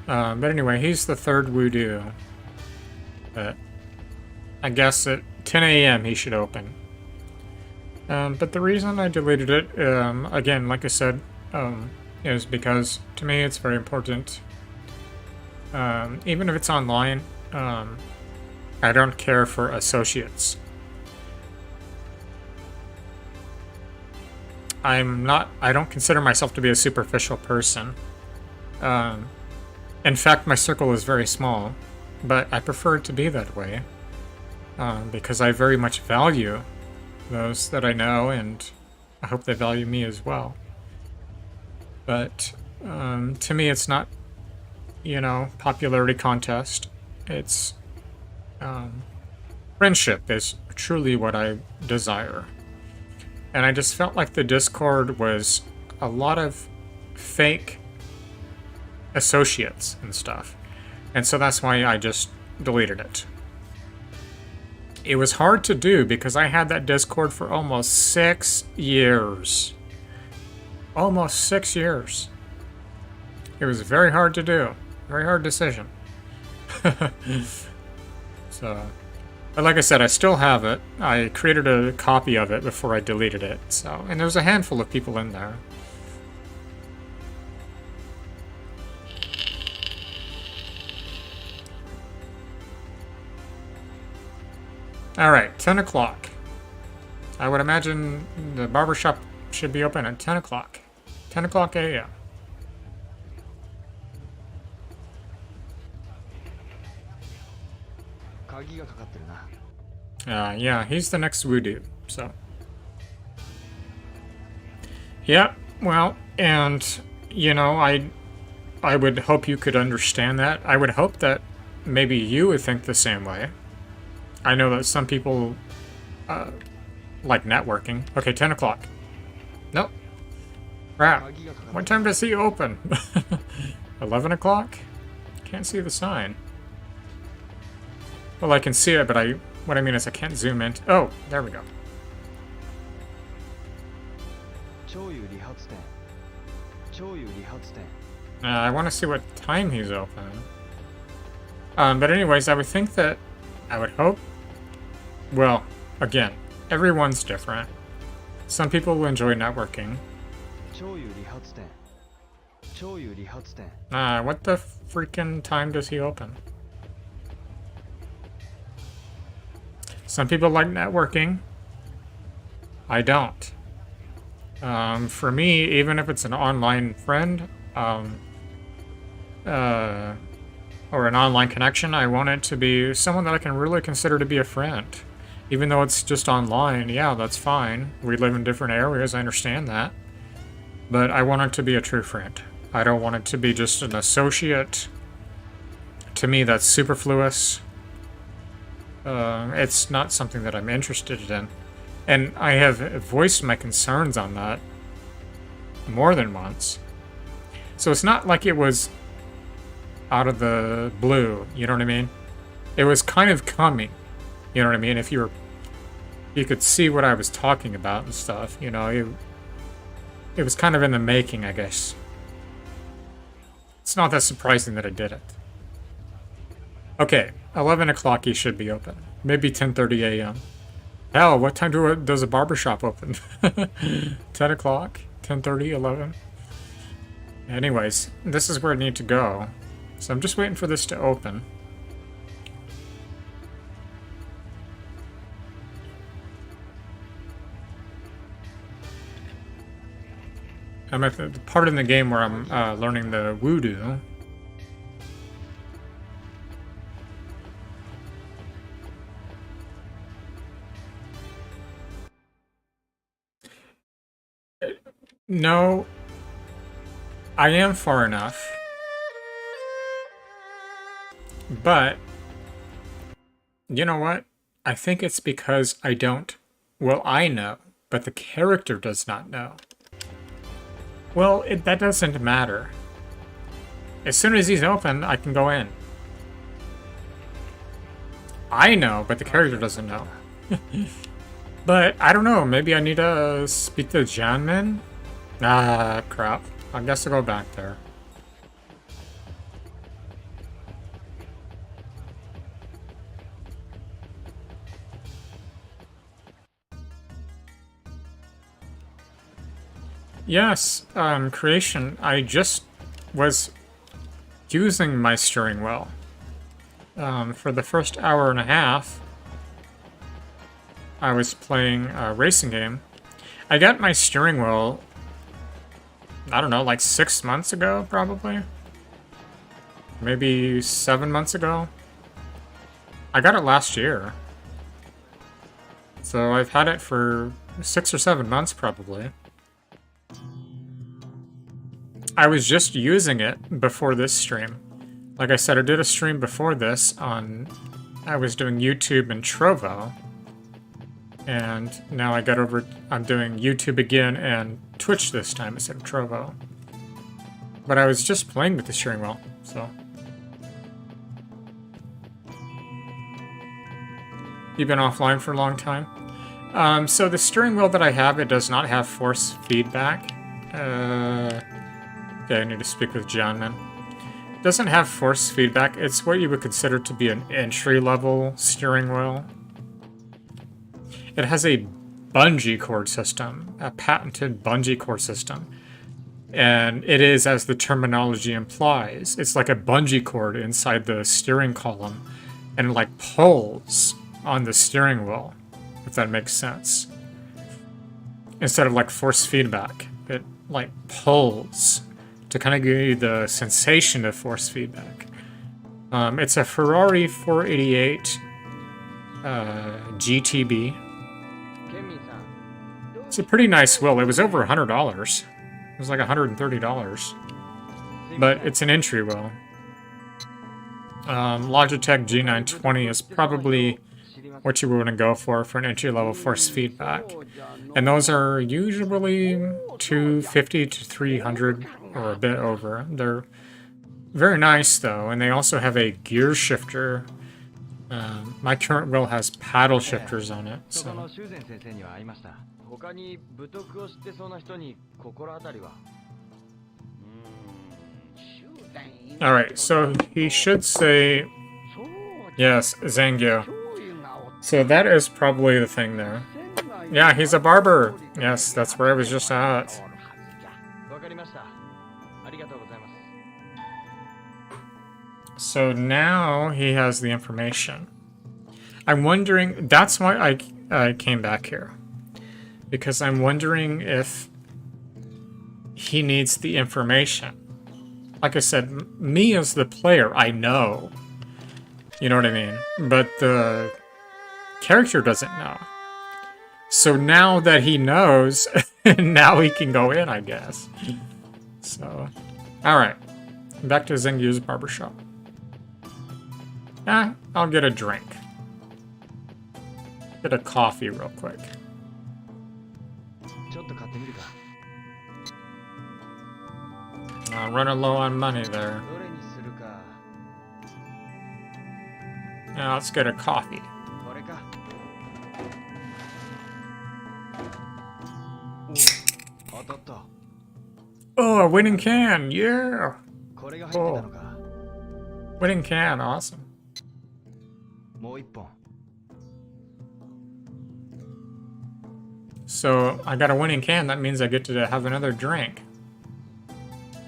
But anyway, he's the third Voodoo. But I guess at 10 a.m. he should open. But the reason I deleted it, again, like I said, is because to me it's very important. Even if it's online, I don't care for associates. I don't consider myself to be a superficial person. In fact, my circle is very small, but I prefer it to be that way. Because I very much value those that I know, and I hope they value me as well. But to me, it's not, you know, popularity contest. It's friendship is truly what I desire. And I just felt like the Discord was a lot of fake associates and stuff. And so that's why I just deleted it. It was hard to do because I had that Discord for almost 6 years. Almost 6 years. It was very hard to do. Very hard decision. So, but like I said, I still have it. I created a copy of it before I deleted it. So, and there's a handful of people in there. Alright, 10 o'clock. I would imagine the barbershop should be open at 10 o'clock. 10 o'clock a.m. Yeah, he's the next Voodoo, so. Yeah, well, and, you know, I would hope you could understand that. I would hope that maybe you would think the same way. I know that some people like networking. Okay, 10 o'clock. Nope. Crap. What time does he open? 11 o'clock? Can't see the sign. Well, I can see it, but what I mean is I can't zoom in. Oh, there we go. I want to see what time he's open. But anyways, I would think that, I would hope, well, again, everyone's different. Some people will enjoy networking. What the freaking time does he open? Some people like networking. I don't. For me, even if it's an online friend, or an online connection, I want it to be someone that I can really consider to be a friend. Even though it's just online, yeah, that's fine. We live in different areas, I understand that. But I want it to be a true friend. I don't want it to be just an associate. To me, that's superfluous. It's not something that I'm interested in. And I have voiced my concerns on that more than once. So it's not like it was out of the blue, you know what I mean? It was kind of coming, you know what I mean? If you could see what I was talking about and stuff, you know, it was kind of in the making, I guess. It's not that surprising that I did it. Okay, 11 o'clock he should be open. Maybe 10:30 a.m. Hell, what time does a barbershop open? 10 o'clock? 10:30, 11? Anyways, this is where I need to go. So I'm just waiting for this to open. I'm at the part in the game where I'm learning the Voodoo. No, I am far enough. But, you know what? I think it's because I don't Well, I know, but the character does not know. Well, that doesn't matter. As soon as he's open, I can go in. I know, but the character doesn't know. But, I don't know, maybe I need to speak to Janmin? Ah, crap. I guess I'll go back there. Yes, creation. I just was using my steering wheel. For the first hour and a half, I was playing a racing game. I got my steering wheel, I don't know, like 6 months ago, probably? Maybe 7 months ago? I got it last year. So I've had it for 6 or 7 months, probably. I was just using it before this stream. Like I said, I did a stream before this on... I was doing YouTube and Trovo. And now I'm doing YouTube again and Twitch this time instead of Trovo. But I was just playing with the steering wheel, so... You've been offline for a long time? So the steering wheel that I have, it does not have force feedback. Okay, I need to speak with Johnman. It doesn't have force feedback. It's what you would consider to be an entry-level steering wheel. It has a bungee cord system, a patented bungee cord system. And it is, as the terminology implies, it's like a bungee cord inside the steering column. And it like pulls on the steering wheel, if that makes sense. Instead of like force feedback, it like pulls to kind of give you the sensation of force feedback. It's a Ferrari 488 GTB. It's a pretty nice wheel. It was over $100. It was like $130. But it's an entry wheel. Logitech G920 is probably what you want to go for an entry-level force feedback. And those are usually $250 to $300 or a bit over. They're very nice though, and they also have a gear shifter. My current wheel has paddle shifters on it, so... Alright, so he should say... Yes, Zangyo. So that is probably the thing there. Yeah, he's a barber! Yes, that's where I was just at. So now he has the information. I'm wondering... That's why I came back here. Because I'm wondering if he needs the information. Like I said, me as the player, I know. You know what I mean? But the character doesn't know. So now that he knows, now he can go in, I guess. So, alright. Back to Zengyu's barbershop. I'll get a drink. Get a coffee real quick. Running low on money there. Now let's get a coffee. Oh, a winning can! Yeah! Oh. Winning can, awesome. So, I got a winning can, that means I get to have another drink.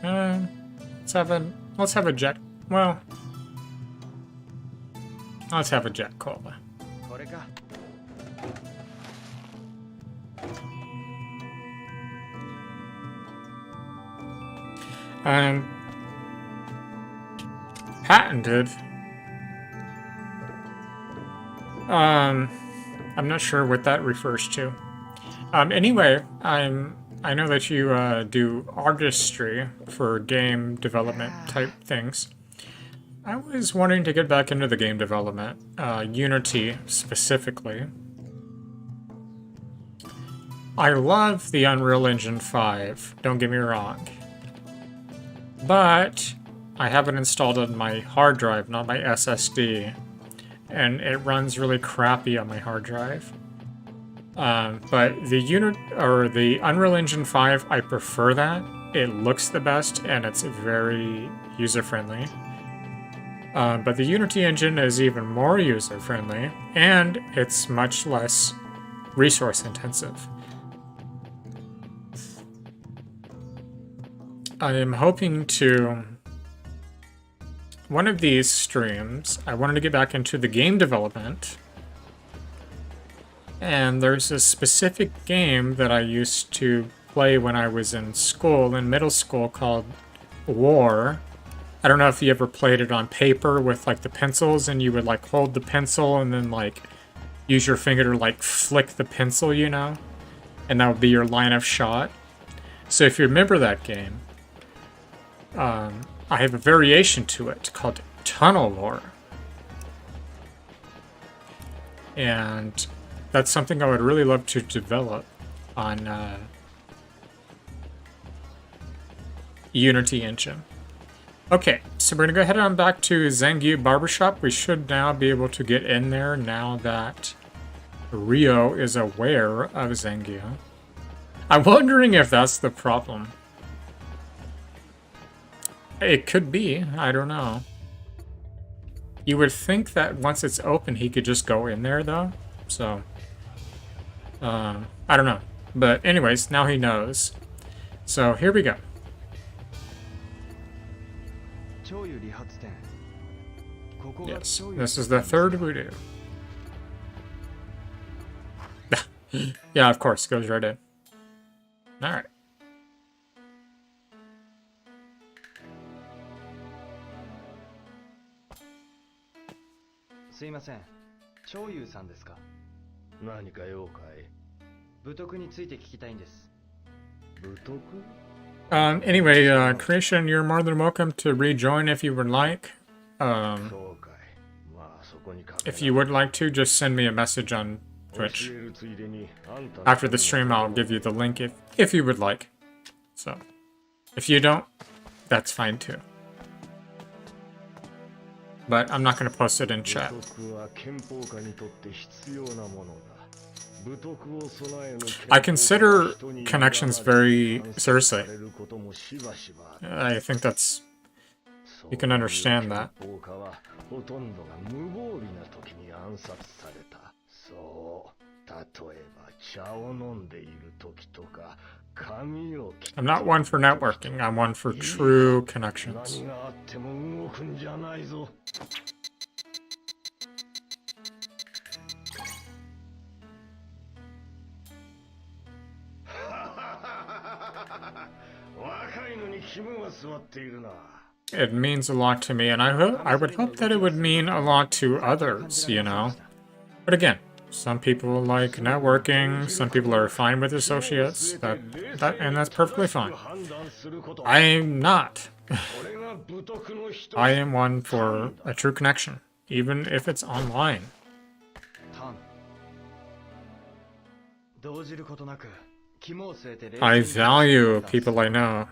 Let's have a jet, well... Let's have a jet cola. Patented. I'm not sure what that refers to. Anyway, I know that you do artistry for game development type things. I was wanting to get back into the game development, Unity specifically. I love the Unreal Engine 5, don't get me wrong. But I have it installed on my hard drive, not my SSD. And it runs really crappy on my hard drive. But the Unreal Engine 5, I prefer that. It looks the best and it's very user-friendly. But the Unity engine is even more user-friendly, and it's much less resource-intensive. I am hoping to... One of these streams, I wanted to get back into the game development. And there's a specific game that I used to play when I was in middle school, called War. I don't know if you ever played it on paper with like the pencils, and you would like hold the pencil and then like use your finger to like flick the pencil, you know? And that would be your line of shot. So if you remember that game, I have a variation to it called Tunnel War. And that's something I would really love to develop on Unity Engine. Okay, so we're going to go ahead on back to Zangyu Barbershop. We should now be able to get in there now that Rio is aware of Zangyu. I'm wondering if that's the problem. It could be, I don't know. You would think that once it's open, he could just go in there, though. So, I don't know. But anyways, now he knows. So, here we go. Yes, this is the third voodoo. Yeah, of course, goes right in. Alright. すいません、長優さんですか？何か用かい？武徳について聞きたいんです。武徳？ Anyway, Creation, you're more than welcome to rejoin if you would like. If you would like to, just send me a message on Twitch. After the stream, I'll give you the link if you would like. So, if you don't, that's fine too. But I'm not going to post it in chat. I consider connections very seriously. I think that's... You can understand that. I'm not one for networking, I'm one for true connections. It means a lot to me, and I would hope that it would mean a lot to others, you know? But again, some people like networking, some people are fine with associates, and that's perfectly fine. I am not. I am one for a true connection, even if it's online. I value people I know.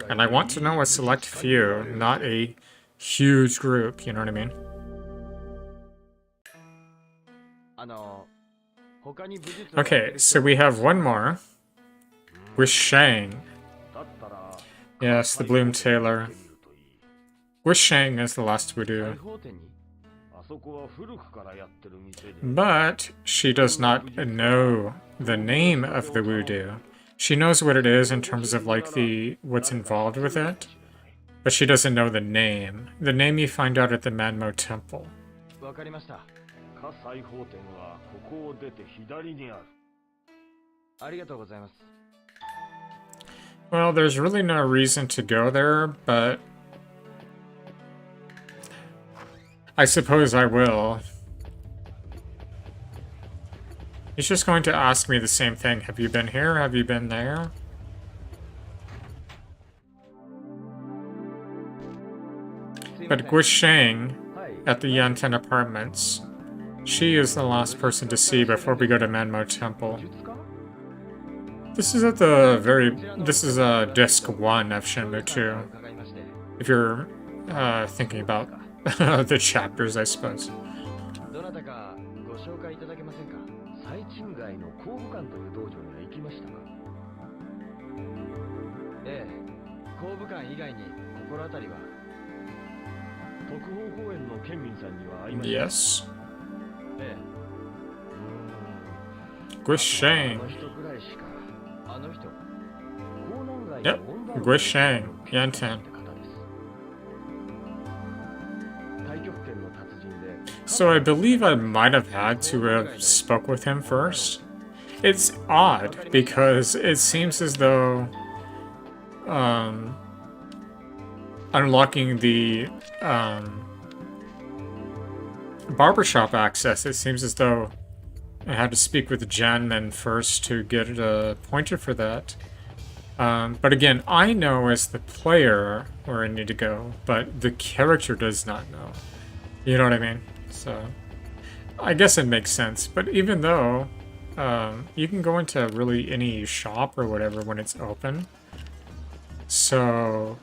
And I want to know a select few, not a huge group, you know what I mean? Okay, so we have one more. With Shang. Yes, the Bloom Tailor. With Shang is the last voodoo. But she does not know the name of the voodoo. She knows what it is in terms of like what's involved with it, but she doesn't know the name. The name you find out at the Manmo Temple. Well, there's really no reason to go there, but I suppose I will. He's just going to ask me the same thing. Have you been here? Have you been there? But Guisheng at the Yanten Apartments, She is the last person to see before we go to Manmo Temple. This is at the very... This is disc 1 of Shenmue 2. If you're thinking about the chapters, I suppose. どなたかご紹介いただけませんか。最中街の工部館という道場には行きましたか。ええ、工部館以外に心当たりは。特報公園の県民さんには会いました。Yes. ええ。Guisheng. あの人くらいしか。あの人。江南街 Yep. の温暖 Guisheng. Yanten. って方です。太極拳の達人で。So I believe I might have had to have spoke with him first. It's odd because it seems as though unlocking the barbershop access, it seems as though I had to speak with Jen then first to get a pointer for that. But again, I know as the player where I need to go, but the character does not know. You know what I mean? So I guess it makes sense. But even though you can go into really any shop or whatever when it's open. So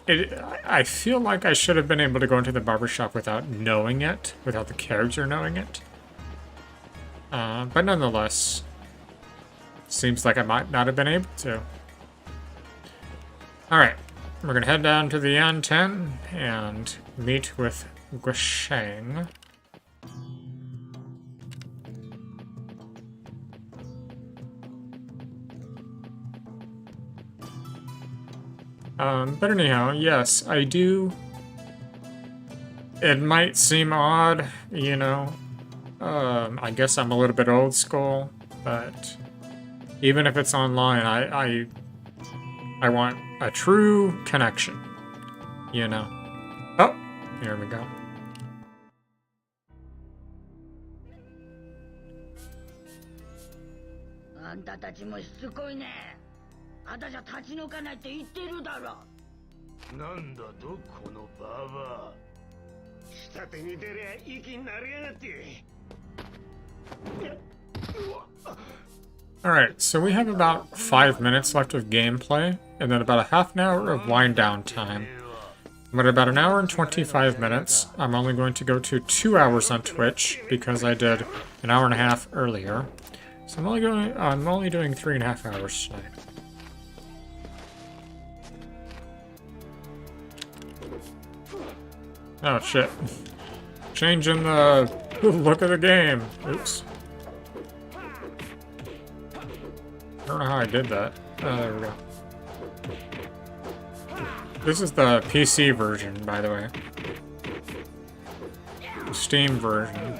I feel like I should have been able to go into the barbershop without knowing it, without the character knowing it. But nonetheless, seems like I might not have been able to. Alright, we're going to head down to the N10 and meet with Guisheng. But anyhow, yes, I do. It might seem odd, you know. I guess I'm a little bit old school, but even if it's online, I want a true connection, you know. Oh, here we go. あんたたちもしつこいね。あたじゃ立ち退かないって言ってるだろ。なんだとこのババア。下手に出りゃ息になりやがって。Alright, so we have about 5 minutes left of gameplay, and then about a half an hour of wind down time. But about an hour and 25 minutes, I'm only going to go to 2 hours on Twitch, because I did an hour and a half earlier. So I'm only doing 3.5 hours tonight. Oh shit. Changing the look of the game. Oops. I don't know how I did that. Oh, there we go. This is the PC version, by the way. Steam version.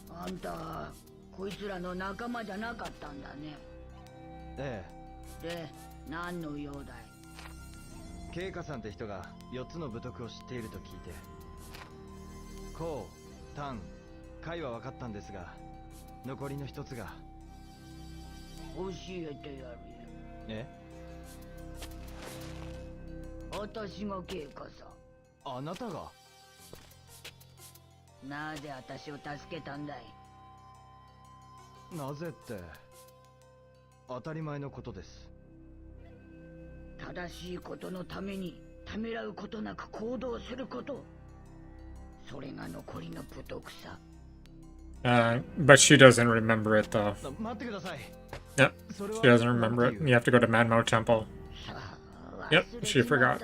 あんた、こいつらの仲間じゃなかったんだね。えで、何の用だい？え、ケイカさんって人が4つの部徳を知っていると聞いて、コウ、タン、カイは分かったんですが、残りの1つが。教えてやるよ。え？私がケイカさあなたが？ん。なぜ私を助けたんだい？なぜって、当たり前のことです。正しいことのためにためらうことなく行動すること。それが残りの部徳さ。But she doesn't remember it though. 待ってください。Yep, she doesn't remember it. You have to go to Manmo Temple. Yep, she forgot.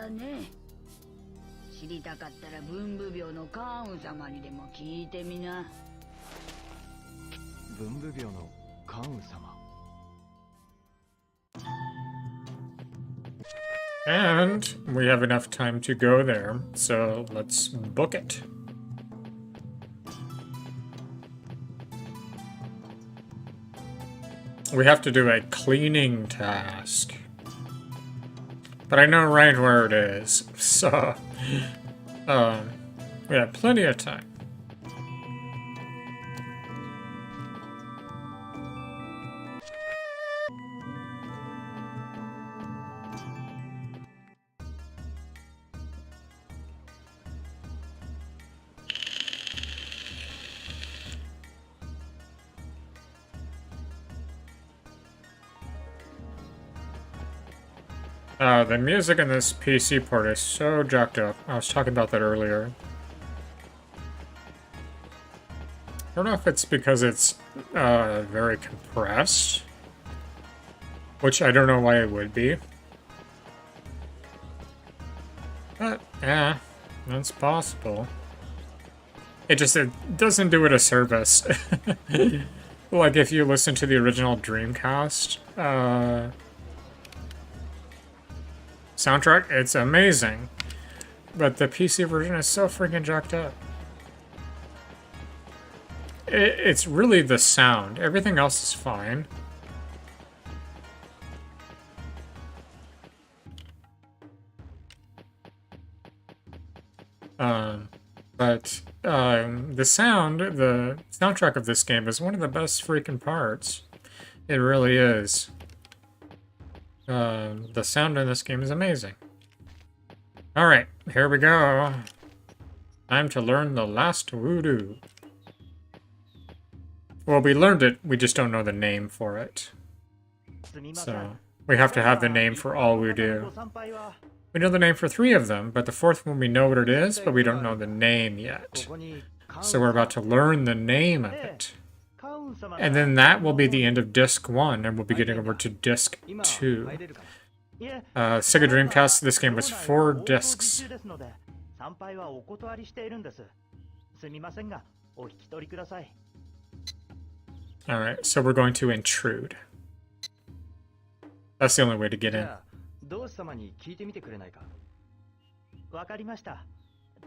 知りたかったら文武病のカーン様にでも聞いてみな。文武病のカウン様。And we have enough time to go there, so let's book it. We have to do a cleaning task. But I know right where it is, so we have plenty of time. The music in this PC port is so jacked up. I was talking about that earlier. I don't know if it's because it's very compressed, which I don't know why it would be. But, yeah, that's possible. It doesn't do it a service. Like, if you listen to the original Dreamcast, soundtrack, it's amazing. But the PC version is so freaking jacked up. It's really the sound. Everything else is fine. But the soundtrack of this game is one of the best freaking parts. It really is. The sound in this game is amazing. Alright, here we go. Time to learn the last voodoo. Well, we learned it, we just don't know the name for it. So, we have to have the name for all voodoo. We know the name for 3 of them, but the 4th one we know what it is, but we don't know the name yet. So we're about to learn the name of it. And then that will be the end of Disc 1, and we'll be getting over to Disc 2. Sega Dreamcast, this game was 4 discs. Alright, so we're going to intrude. That's the only way to get in. わかりました。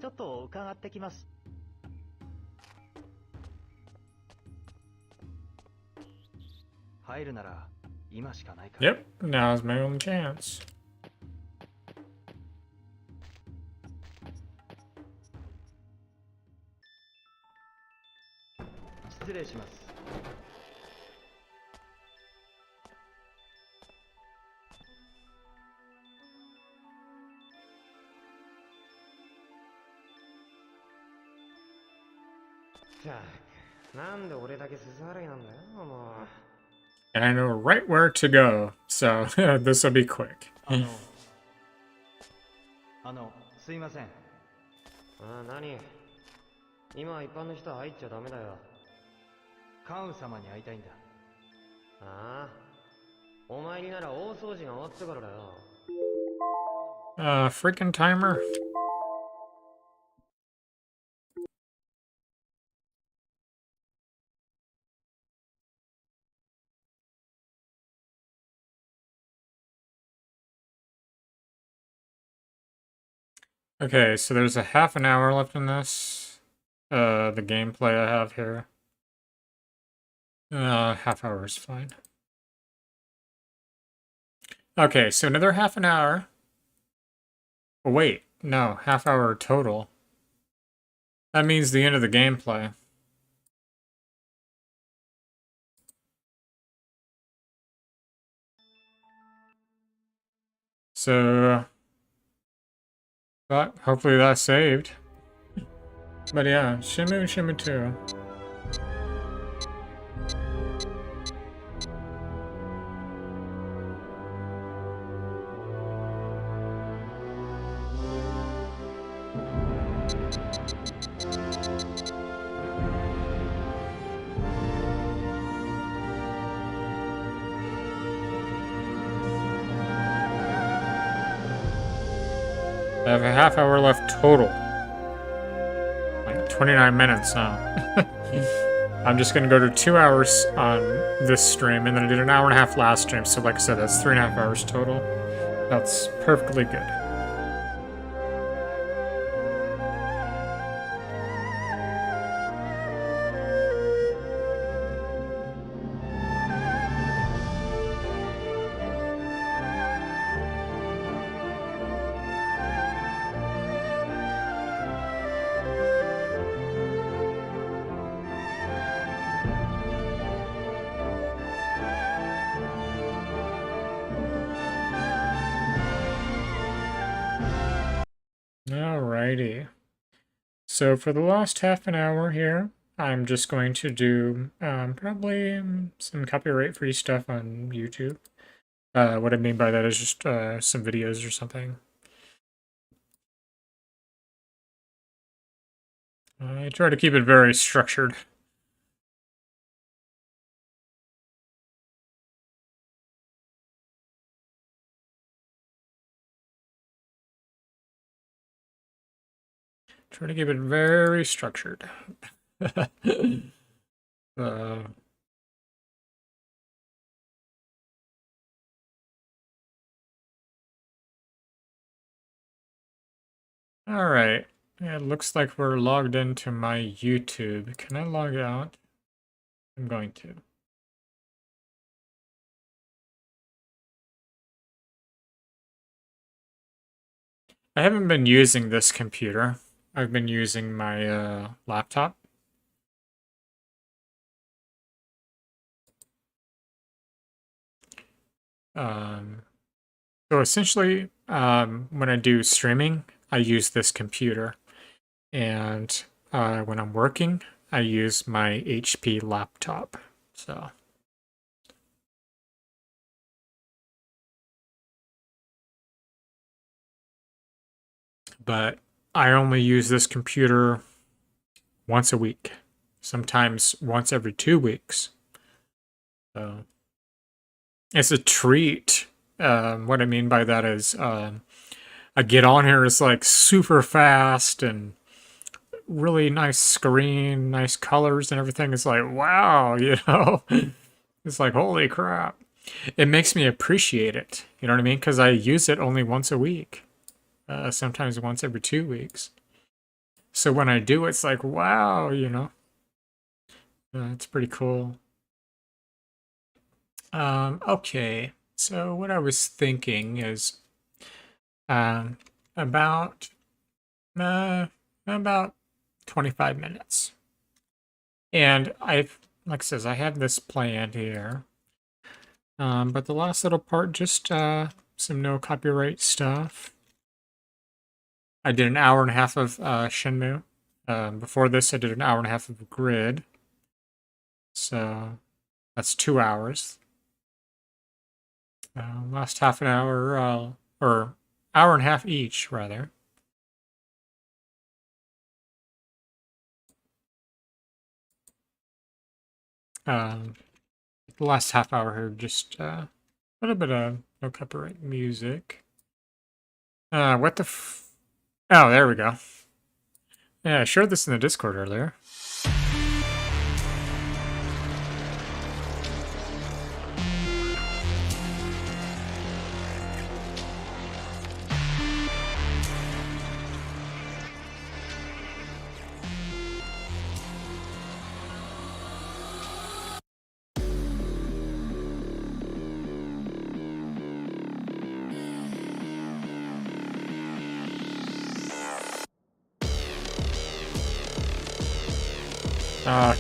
ちょっと伺ってきます。入るなら今しかないから。Yep, now's my only chance. 失礼します。なんで俺だけ鈴払いなんだよ、もう。And I know right where to go, so this will be quick. すいません。何？今一般の人は入っちゃダメだよ。カウン様に会いたいんだ。ああ。お参りなら大掃除が終わってからだよ。Freaking timer. Okay, so there's a half an hour left in this. The gameplay I have here. Half hour is fine. Okay, so another half an hour. Oh, wait, no, half hour total. That means the end of the gameplay. So... but hopefully that's saved. But yeah, Shenmue 2. I have a half hour left total. Like 29 minutes now. I'm just gonna go to 2 hours on this stream, and then I did an hour and a half last stream, so like I said, that's 3.5 hours total. That's perfectly good. Alrighty. So for the last half an hour here, I'm just going to do probably some copyright-free stuff on YouTube. What I mean by that is just some videos or something. I try to keep it very structured. Try to keep it very structured. Alright. Yeah, it looks like we're logged into my YouTube. Can I log out? I'm going to. I haven't been using this computer. I've been using my laptop. So essentially, when I do streaming, I use this computer. And when I'm working, I use my HP laptop. So. But I only use this computer once a week, sometimes once every 2 weeks. So it's a treat. What I mean by that is I get on here, it's like super fast and really nice screen, nice colors and everything. It's like, wow, you know? It's like, holy crap. It makes me appreciate it, you know what I mean? Because I use it only once a week. Sometimes once every 2 weeks. So when I do, it's like, wow, you know. It's pretty cool. Okay, so what I was thinking is about 25 minutes. And like I says, I have this planned here. But the last little part, just some no copyright stuff. I did an hour and a half of Shenmue. Before this, I did an hour and a half of Grid. So that's 2 hours. Last half an hour, or hour and a half each, rather. The last half hour here, just a little bit of no copyright music. What the Oh, there we go. Yeah, I shared this in the Discord earlier.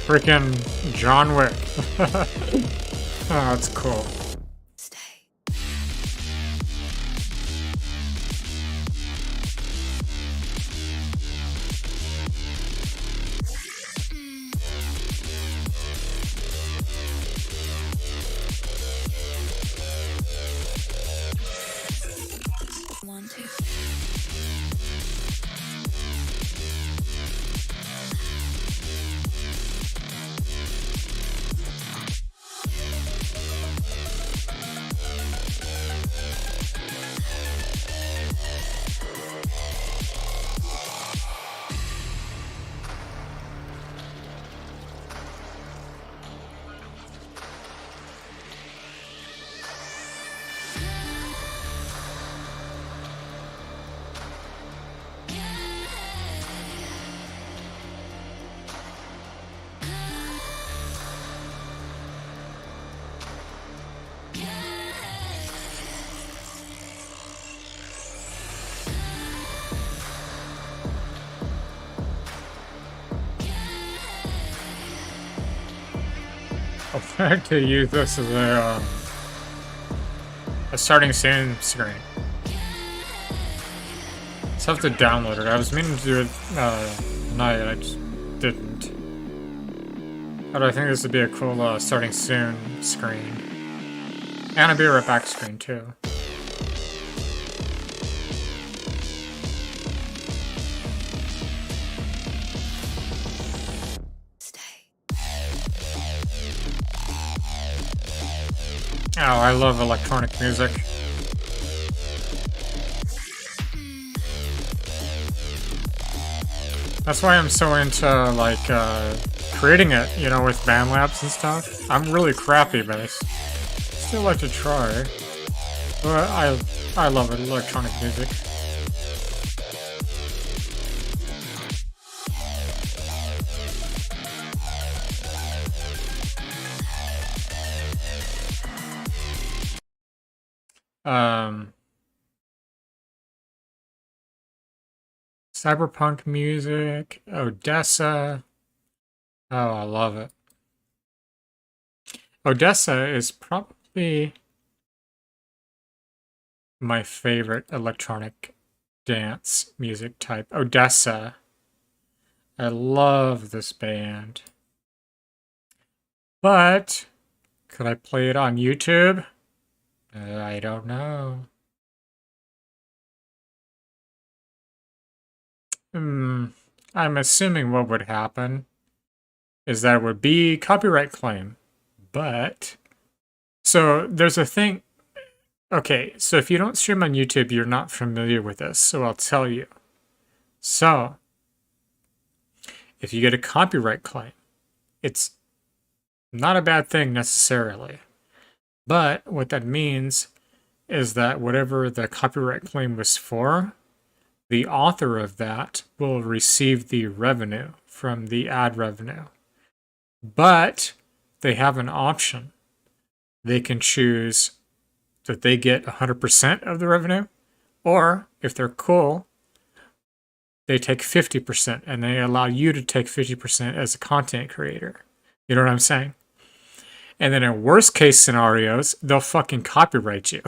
Freaking John Wick. Oh, that's cool. I like to use this as a starting soon screen. Just have to download it. I was meaning to do it tonight, I just didn't. But I think this would be a cool starting soon screen. And a be right back screen too. Oh, I love electronic music. That's why I'm so into, like, creating it, you know, with BandLabs and stuff. I'm really crappy, but I still like to try. But I love it, electronic music. Cyberpunk music, Odessa. Oh, I love it. Odessa is probably my favorite electronic dance music type. Odessa. I love this band. But could I play it on YouTube? I don't know. I'm assuming what would happen is that it would be copyright claim. But, so there's a thing. Okay, so if you don't stream on YouTube, you're not familiar with this, so I'll tell you. So, if you get a copyright claim, it's not a bad thing necessarily. But what that means is that whatever the copyright claim was for, the author of that will receive the revenue from the ad revenue. But they have an option. They can choose that they get 100% of the revenue, or if they're cool, they take 50% and they allow you to take 50% as a content creator. You know what I'm saying? And then in worst case scenarios, they'll fucking copyright you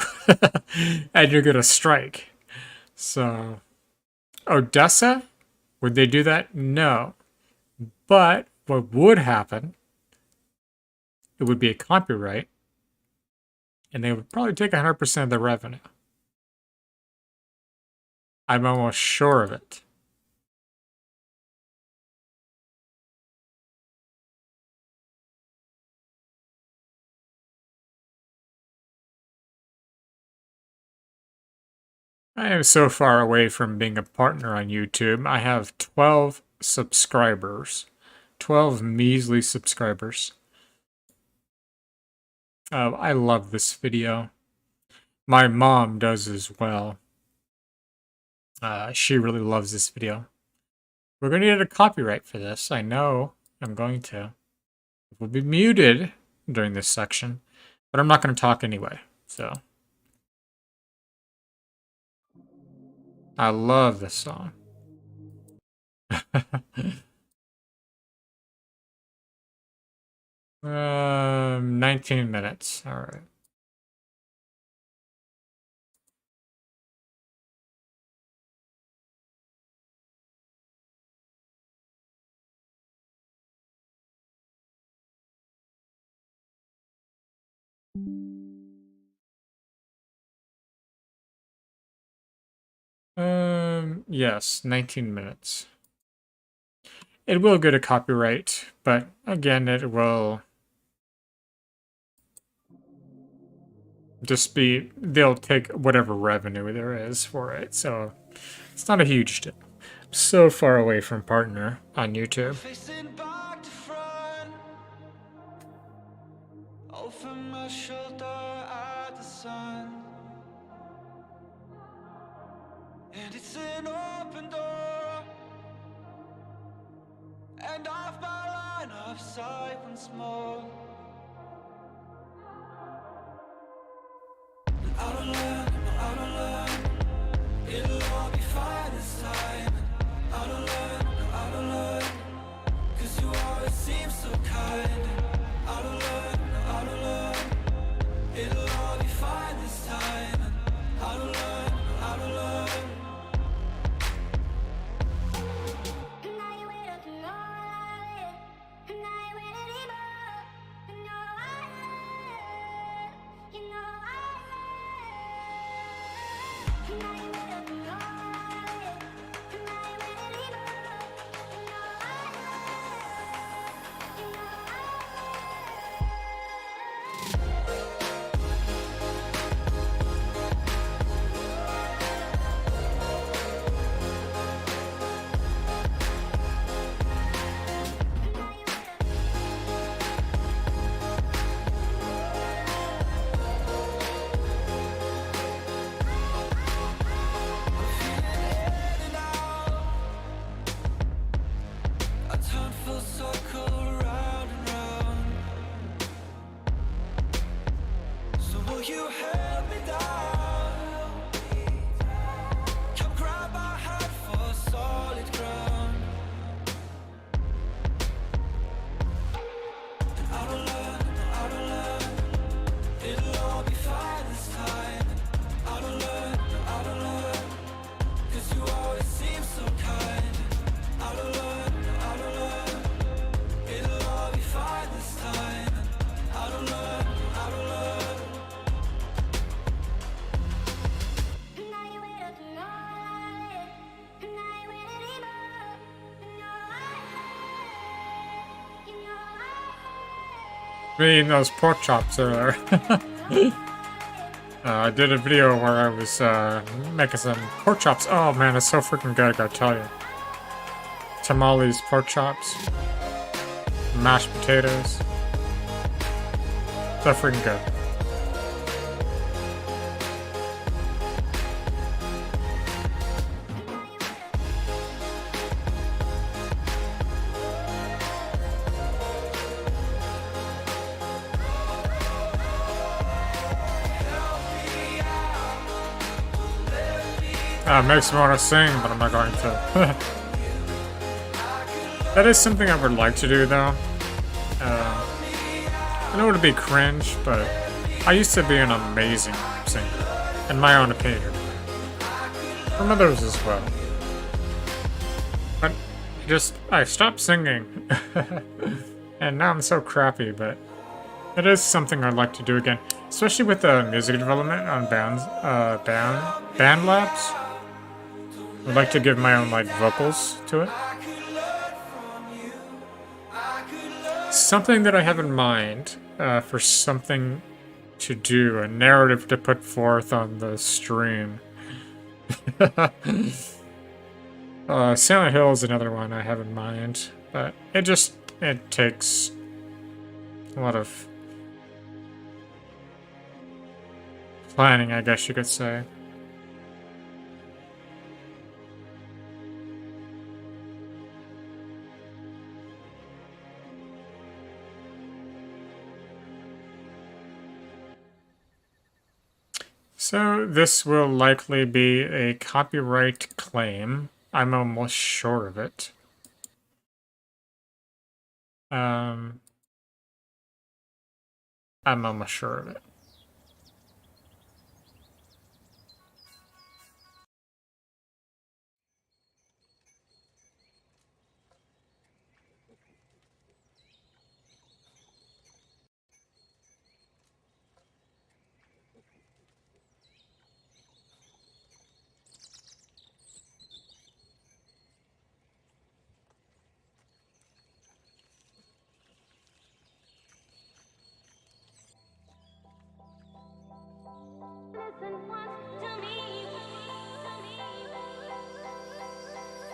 and you're gonna strike. So, Odessa, would they do that? No. But what would happen, it would be a copyright, and they would probably take 100% of the revenue. I'm almost sure of it. I am so far away from being a partner on YouTube. I have 12 subscribers. 12 measly subscribers. I love this video. My mom does as well. She really loves this video. We're going to get a copyright for this. I know I'm going to. We'll be muted during this section, but I'm not going to talk anyway, so. I love this song. 19 minutes. All right. Yes, 19 minutes. It will get a copyright, but again, it will just be, they'll take whatever revenue there is for it, so it's not a huge deal. I'm so far away from partner on YouTube. Facing back to front, over my shoulder at the sun, and it's an open door, and off my line of sight once more. Out of luck, it'll all be fine this time. Out of luck, 'cause you always seem so kind. Out of luck, Me eating those pork chops earlier. I did a video where I was making some pork chops. Oh man, it's so freaking good, I gotta tell you. Tamales, pork chops, mashed potatoes. So freaking good. Makes me want to sing, but I'm not going to. That is something I would like to do, though. I know it would be cringe, but I used to be an amazing singer, in my own opinion. From others as well. But I stopped singing. And now I'm so crappy, but it is something I'd like to do again. Especially with the music development on band labs. I'd like to give my own, like, vocals to it. Something that I have in mind for something to do, a narrative to put forth on the stream. Silent Hill is another one I have in mind, but it takes a lot of planning, I guess you could say. So this will likely be a copyright claim. I'm almost sure of it. I'm almost sure of it.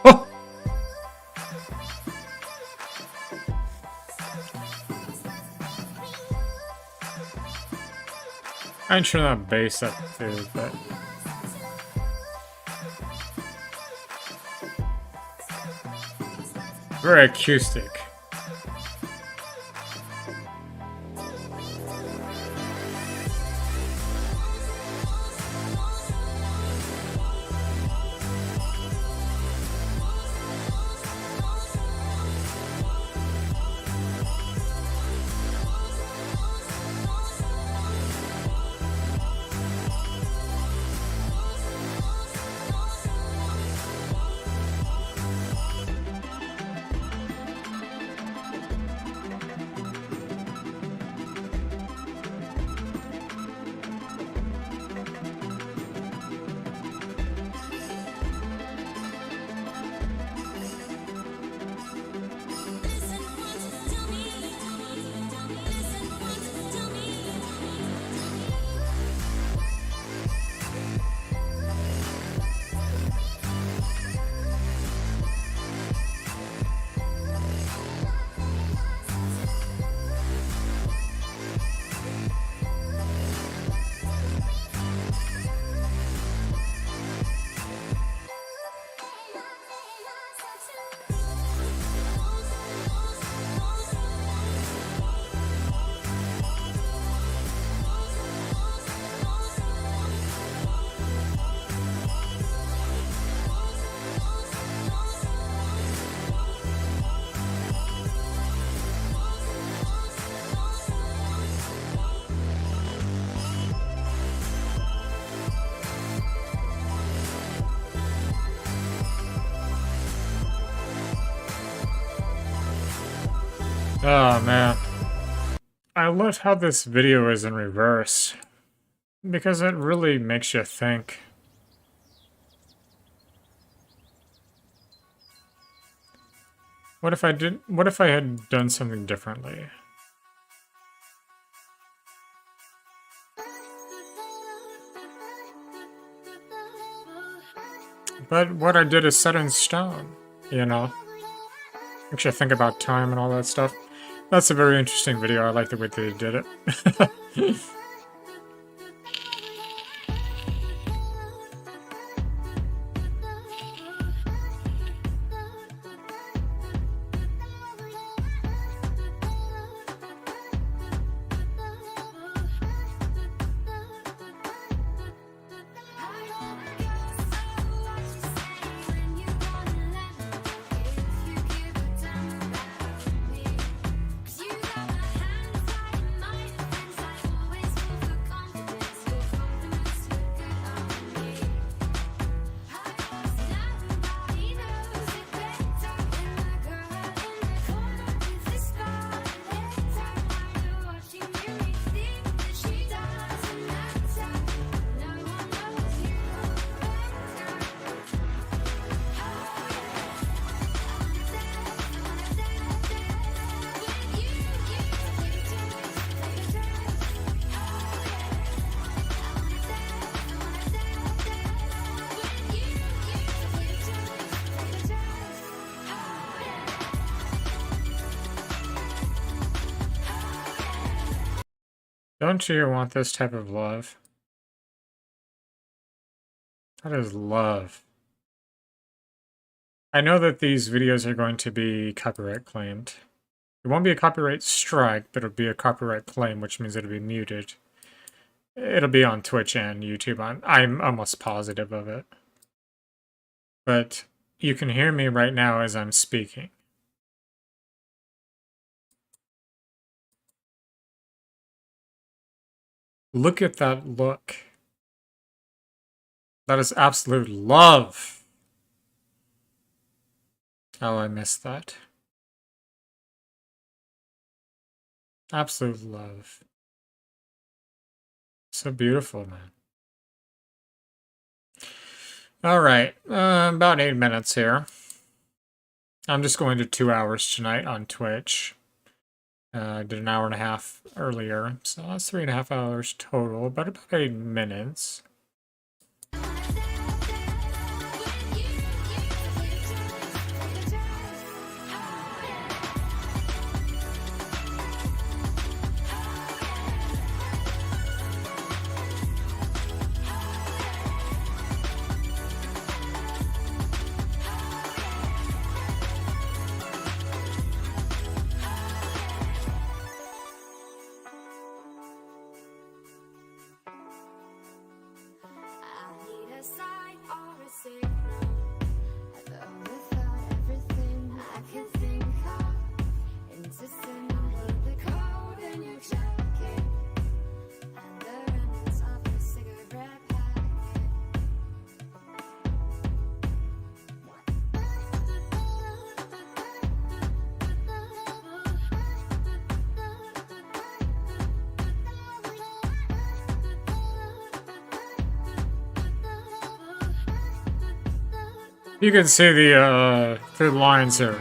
Oh! I can turn that bass up too, but very acoustic. Oh man. I love how this video is in reverse, because it really makes you think. What if I had done something differently? But what I did is set in stone, you know? Makes you think about time and all that stuff. That's a very interesting video. I like the way they did it. Don't you want this type of love? That is love. I know that these videos are going to be copyright claimed. It won't be a copyright strike, but it'll be a copyright claim, which means it'll be muted. It'll be on Twitch and YouTube. I'm almost positive of it. But you can hear me right now as I'm speaking. Look at that look. That is absolute love. Oh, I missed that. Absolute love. So beautiful, man. All right, about 8 minutes here. I'm just going to 2 hours tonight on Twitch. I did an hour and a half earlier, so that's 3.5 hours total, but about 8 minutes. You can see the through the lines here.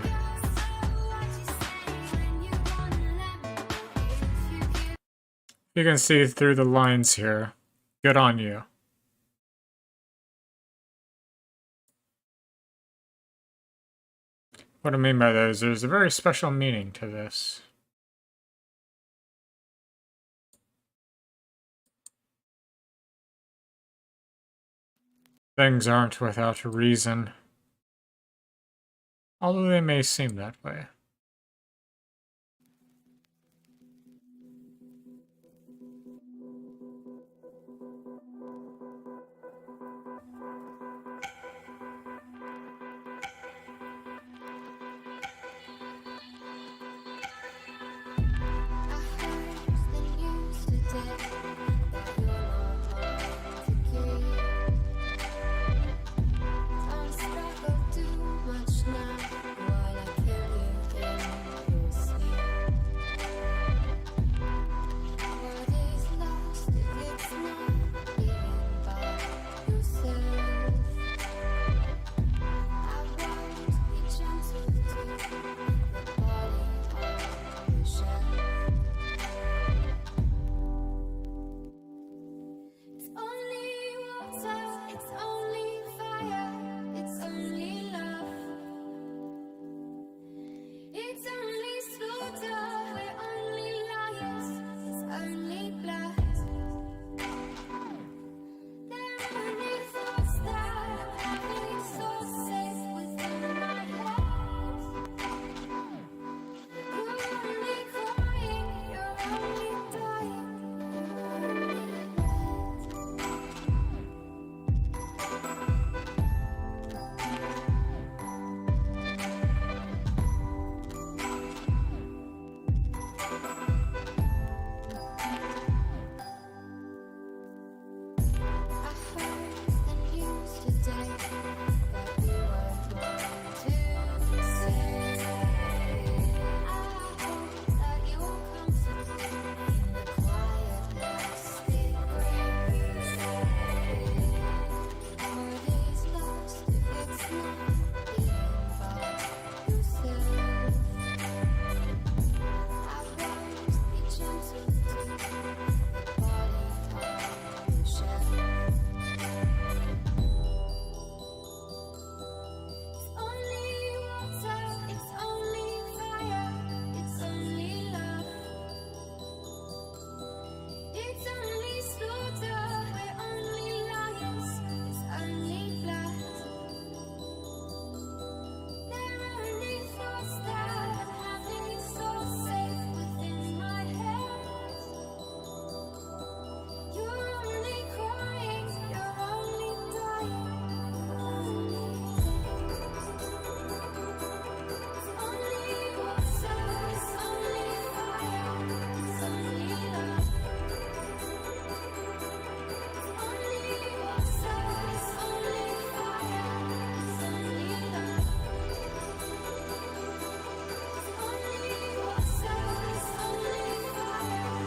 You can see through the lines here. Good on you. What I mean by that is there's a very special meaning to this. Things aren't without a reason, although they may seem that way.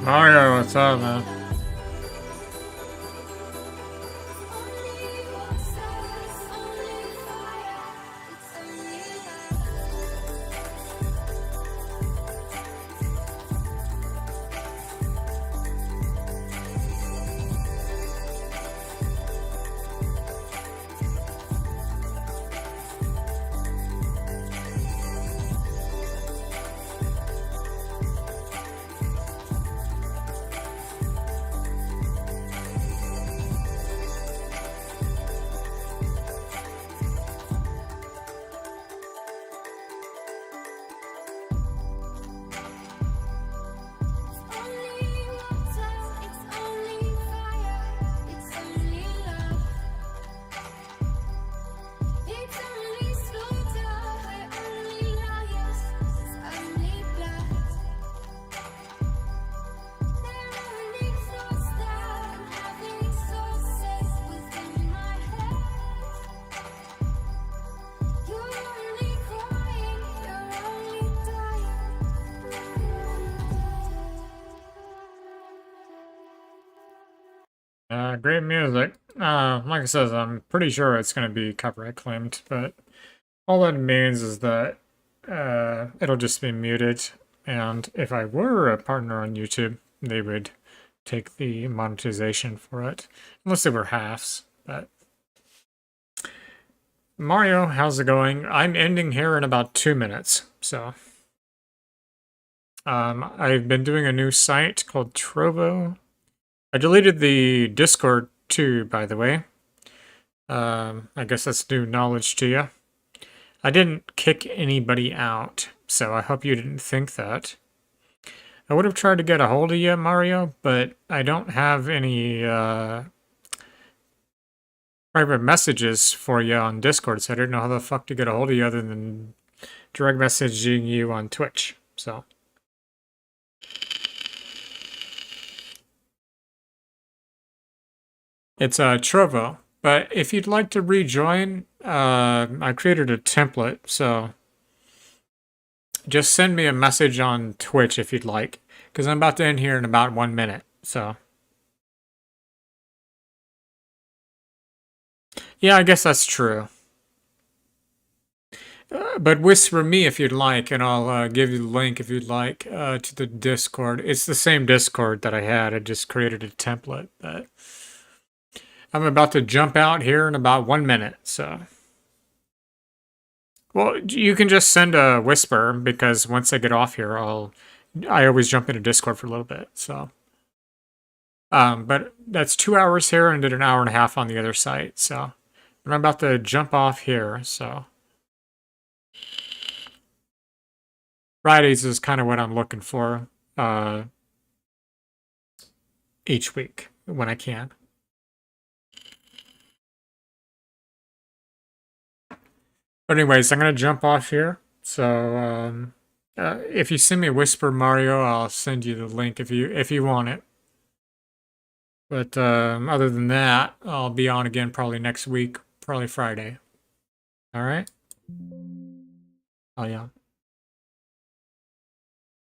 Mario, what's up, man? Great music. Like I said, I'm pretty sure it's going to be copyright claimed, but all that means is that it'll just be muted, and if I were a partner on YouTube, they would take the monetization for it, unless they were halves. But Mario, how's it going? I'm ending here in about 2 minutes, so I've been doing a new site called Trovo. I deleted the Discord too, by the way. I guess that's new knowledge to you. I didn't kick anybody out, so I hope you didn't think that. I would have tried to get a hold of you, Mario, but I don't have any private messages for you on Discord, so I didn't know how the fuck to get a hold of you other than direct messaging you on Twitch, so. It's Trovo, but if you'd like to rejoin, I created a template, so just send me a message on Twitch if you'd like, because I'm about to end here in about 1 minute, so. Yeah, I guess that's true. But whisper me if you'd like, and I'll give you the link if you'd like to the Discord. It's the same Discord that I had. I just created a template, but I'm about to jump out here in about 1 minute, so. Well, you can just send a whisper, because once I get off here, I always jump into Discord for a little bit, so. But that's 2 hours here and did an hour and a half on the other site, so. And I'm about to jump off here, so. Fridays is kind of what I'm looking for each week when I can. But anyways, I'm going to jump off here. So if you send me a Whisper Mario, I'll send you the link if you want it. But other than that, I'll be on again probably next week, probably Friday. All right? Oh, yeah.